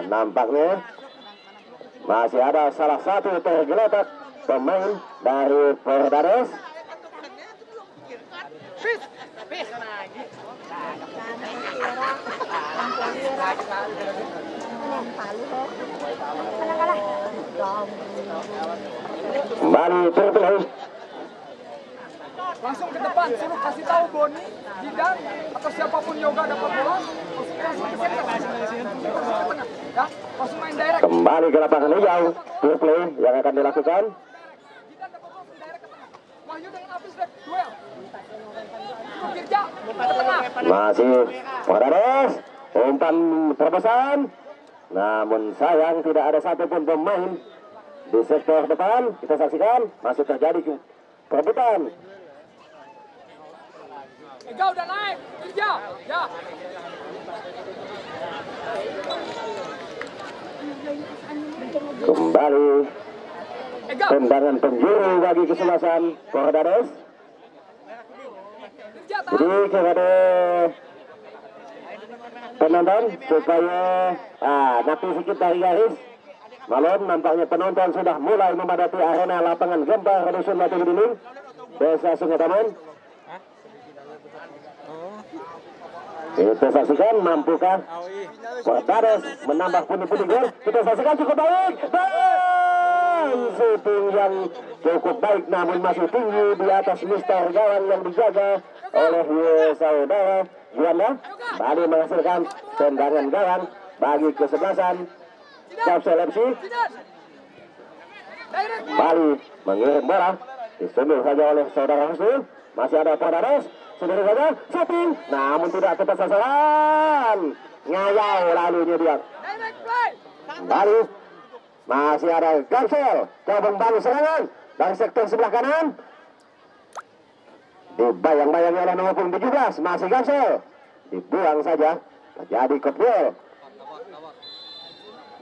Nampaknya masih ada salah satu tergeletak pemain dari Pordares. Kembali terpilih langsung ke depan, suruh kasih tahu Boni, Jidan, atau siapapun Yoga dapat bola, langsung ke center. Ya, langsung main direct. Kembali ke lapangan hijau, pure play yang akan dilakukan. Jidan dapat bola, direct ke tengah. Wahyu dengan Apis duel. Suruh Girja ke tengah. Masih Fordares, umpan terobosan. Namun sayang tidak ada satupun pemain di sektor depan. Kita saksikan masih terjadi perebutan. Ega udah naik, Girja. Ya. Kembali tendangan penjuru bagi kesebelasan Fordares. Jadi kepada penonton supaya nanti sedikit dari garis malam, nampaknya penonton sudah mulai memadati arena lapangan Gempar Dusun Batu Bining, Desa Sungai Taman. Kita saksikan mampukah Fordares menambah pundi-pundi gol. Kita saksikan cukup baik dan shooting yang cukup baik namun masih tinggi di atas mister gawang yang dijaga oleh saudara Juanda. Bali menghasilkan tendangan gawang bagi kesebelasan Kapsel FC. Bali mengirim bola, disundul saja oleh saudara Husnul. Masih ada Fordares, sendiri saja shooting, namun tidak tepat sasaran. Ngayau lalunya dia. Bali masih ada Kapsel, coba membangun serangan dari sektor sebelah kanan. Dibayang-bayang oleh nomor 17, masih Kapsel, dibuang saja, terjadi kopgol.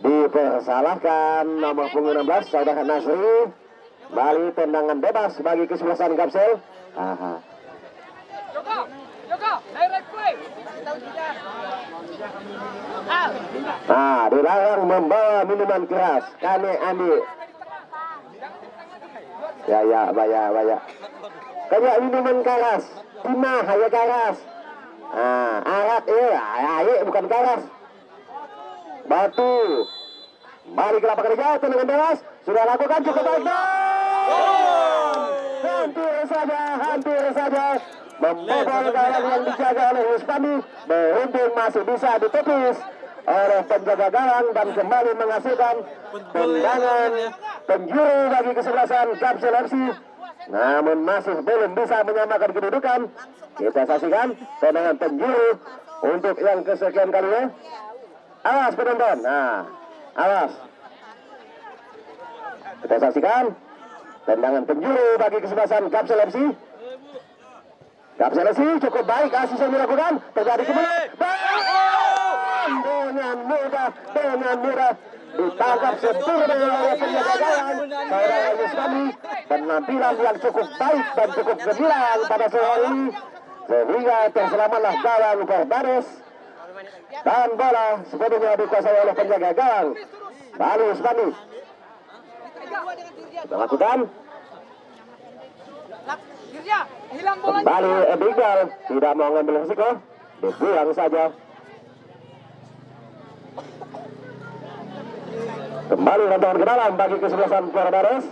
Dipersalahkan nomor 16 saudara Nasri. Bali tendangan bebas bagi kesebelasan Kapsel. Yoga, direct play. Dilarang membawa minuman keras. Kane Andi. Ya, baya. Kayak minuman keras. Timah, hanya keras. Arat, bukan keras. Batu. Balik ke lapangan hijau, tendangan bebas. Sudah lakukan cukup baik. Hampir saja. Membobol gawang yang dijaga oleh Husbandi. Beruntung masih bisa ditepis oleh penjaga gawang dan kembali menghasilkan tendangan penjuru bagi kesebelasan Kapsel FC. Namun masih belum bisa menyamakan kedudukan. Kita saksikan tendangan penjuru untuk yang kesekian kalinya. Awas penonton. Awas. Kita saksikan tendangan penjuru bagi kesebelasan Kapsel FC. Kapsel FC cukup baik asis yang dilakukan. Terjadi kemenangan. Dengan mudah ditangkap sempurna oleh penjaga gawang saudara Husbandi. Penampilan yang cukup baik dan cukup gemilang pada sore hari ini sehingga terselamatlah gawang Fordares. Dan bola sepenuhnya dikuasai oleh penjaga gawang Bali Husbandi. Kita lakukan kembali Abigail, tidak mau ngambil risiko, dibuang saja. Kembali rantangan ke dalam bagi kesebelasan Fordares.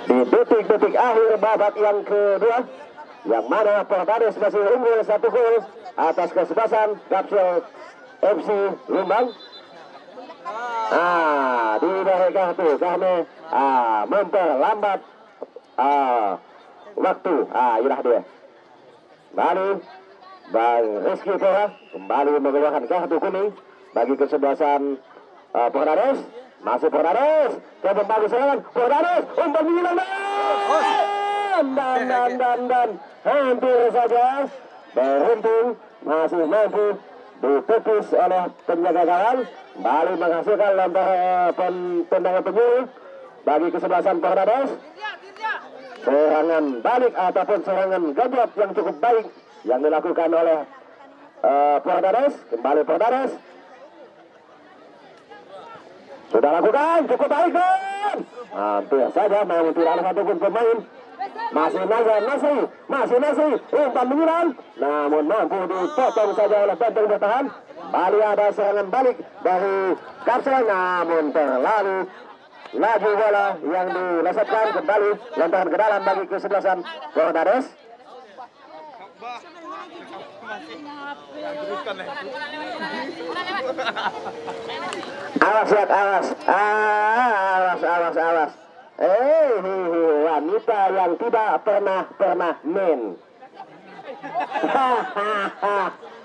Di detik-detik akhir babak yang kedua, yang mana Fordares masih unggul 1 gol atas kesebelasan Kapsel FC Lumbang. Di mereka itu karena memperlambat waktu. Inilah dia. Bali Bang Rizky Tora kembali mengeluarkan kartu kuning bagi kesebelasan Fordares. Masih Fordares, coba bagus serangan Fordares, umpan menyerang dan hampir saja beruntung masih mampu ditepis oleh penjaga gawang. Bali menghasilkan tendangan penjuru bagi kesebelasan Fordares. Serangan balik ataupun serangan gabut yang cukup baik yang dilakukan oleh Fordares. Kembali Fordares sudah lakukan cukup baik kan? Hampir saja namun tidak ada satupun pemain. Masih Nasri umpan menyerang namun mampu dipotong saja oleh benteng bertahan. Bali ada serangan balik dari Kapsel namun terlalu laju bola yang dilesetkan kembali lontaran ke dalam bagi kesebelasan Cordades. Awas lihat, awas. Awas. Wanita yang tidak pernah main.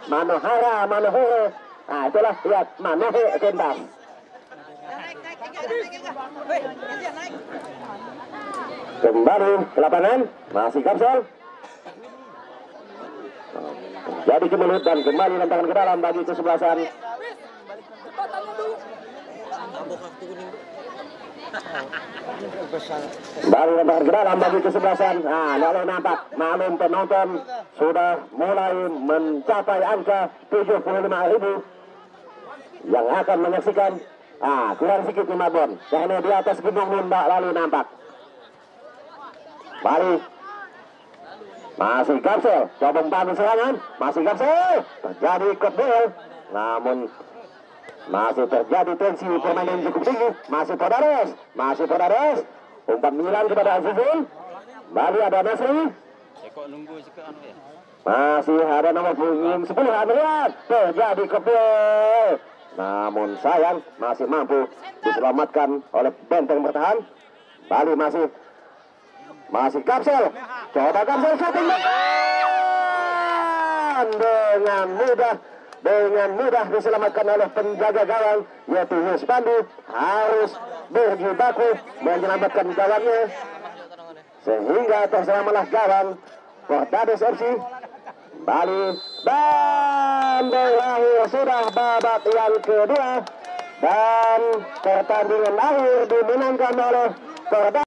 Manohara. Nah, itulah lihat Manohe Kendas. Kembali ke lapangan, masih Kapsel. Jadi kemelut dan kembali lemparan ke dalam bagi kesebelasan. Baru lemparan ke dalam bagi kesebelasan. Nah, lalu nampak maklum penonton sudah mulai mencapai angka 75.000 yang akan menyaksikan. Kurang sedikit 5 bon. Karena di atas gunung Nunda lalu nampak. Balik. Masih Kapsel, coba membangun serangan. Masih Kapsel, terjadi kebel. Namun masih terjadi tensi permainan cukup tinggi. Masih Cordades. Umpan menyerang kepada Azizul. Balik ada Nasri. Masih ada nomor 10 Adrian. Terjadi kebel. Namun sayang masih mampu diselamatkan oleh benteng bertahan. Balik masih Kapsel. Coba Kapsel shooting dengan mudah diselamatkan oleh penjaga gawang yaitu Yus Pandu. Harus berjibaku menyelamatkan gawangnya sehingga terselamatlah gawang Cordades FC. Balik dan berakhir sudah babak yang kedua dan pertandingan akhir dimenangkan oleh Cordades.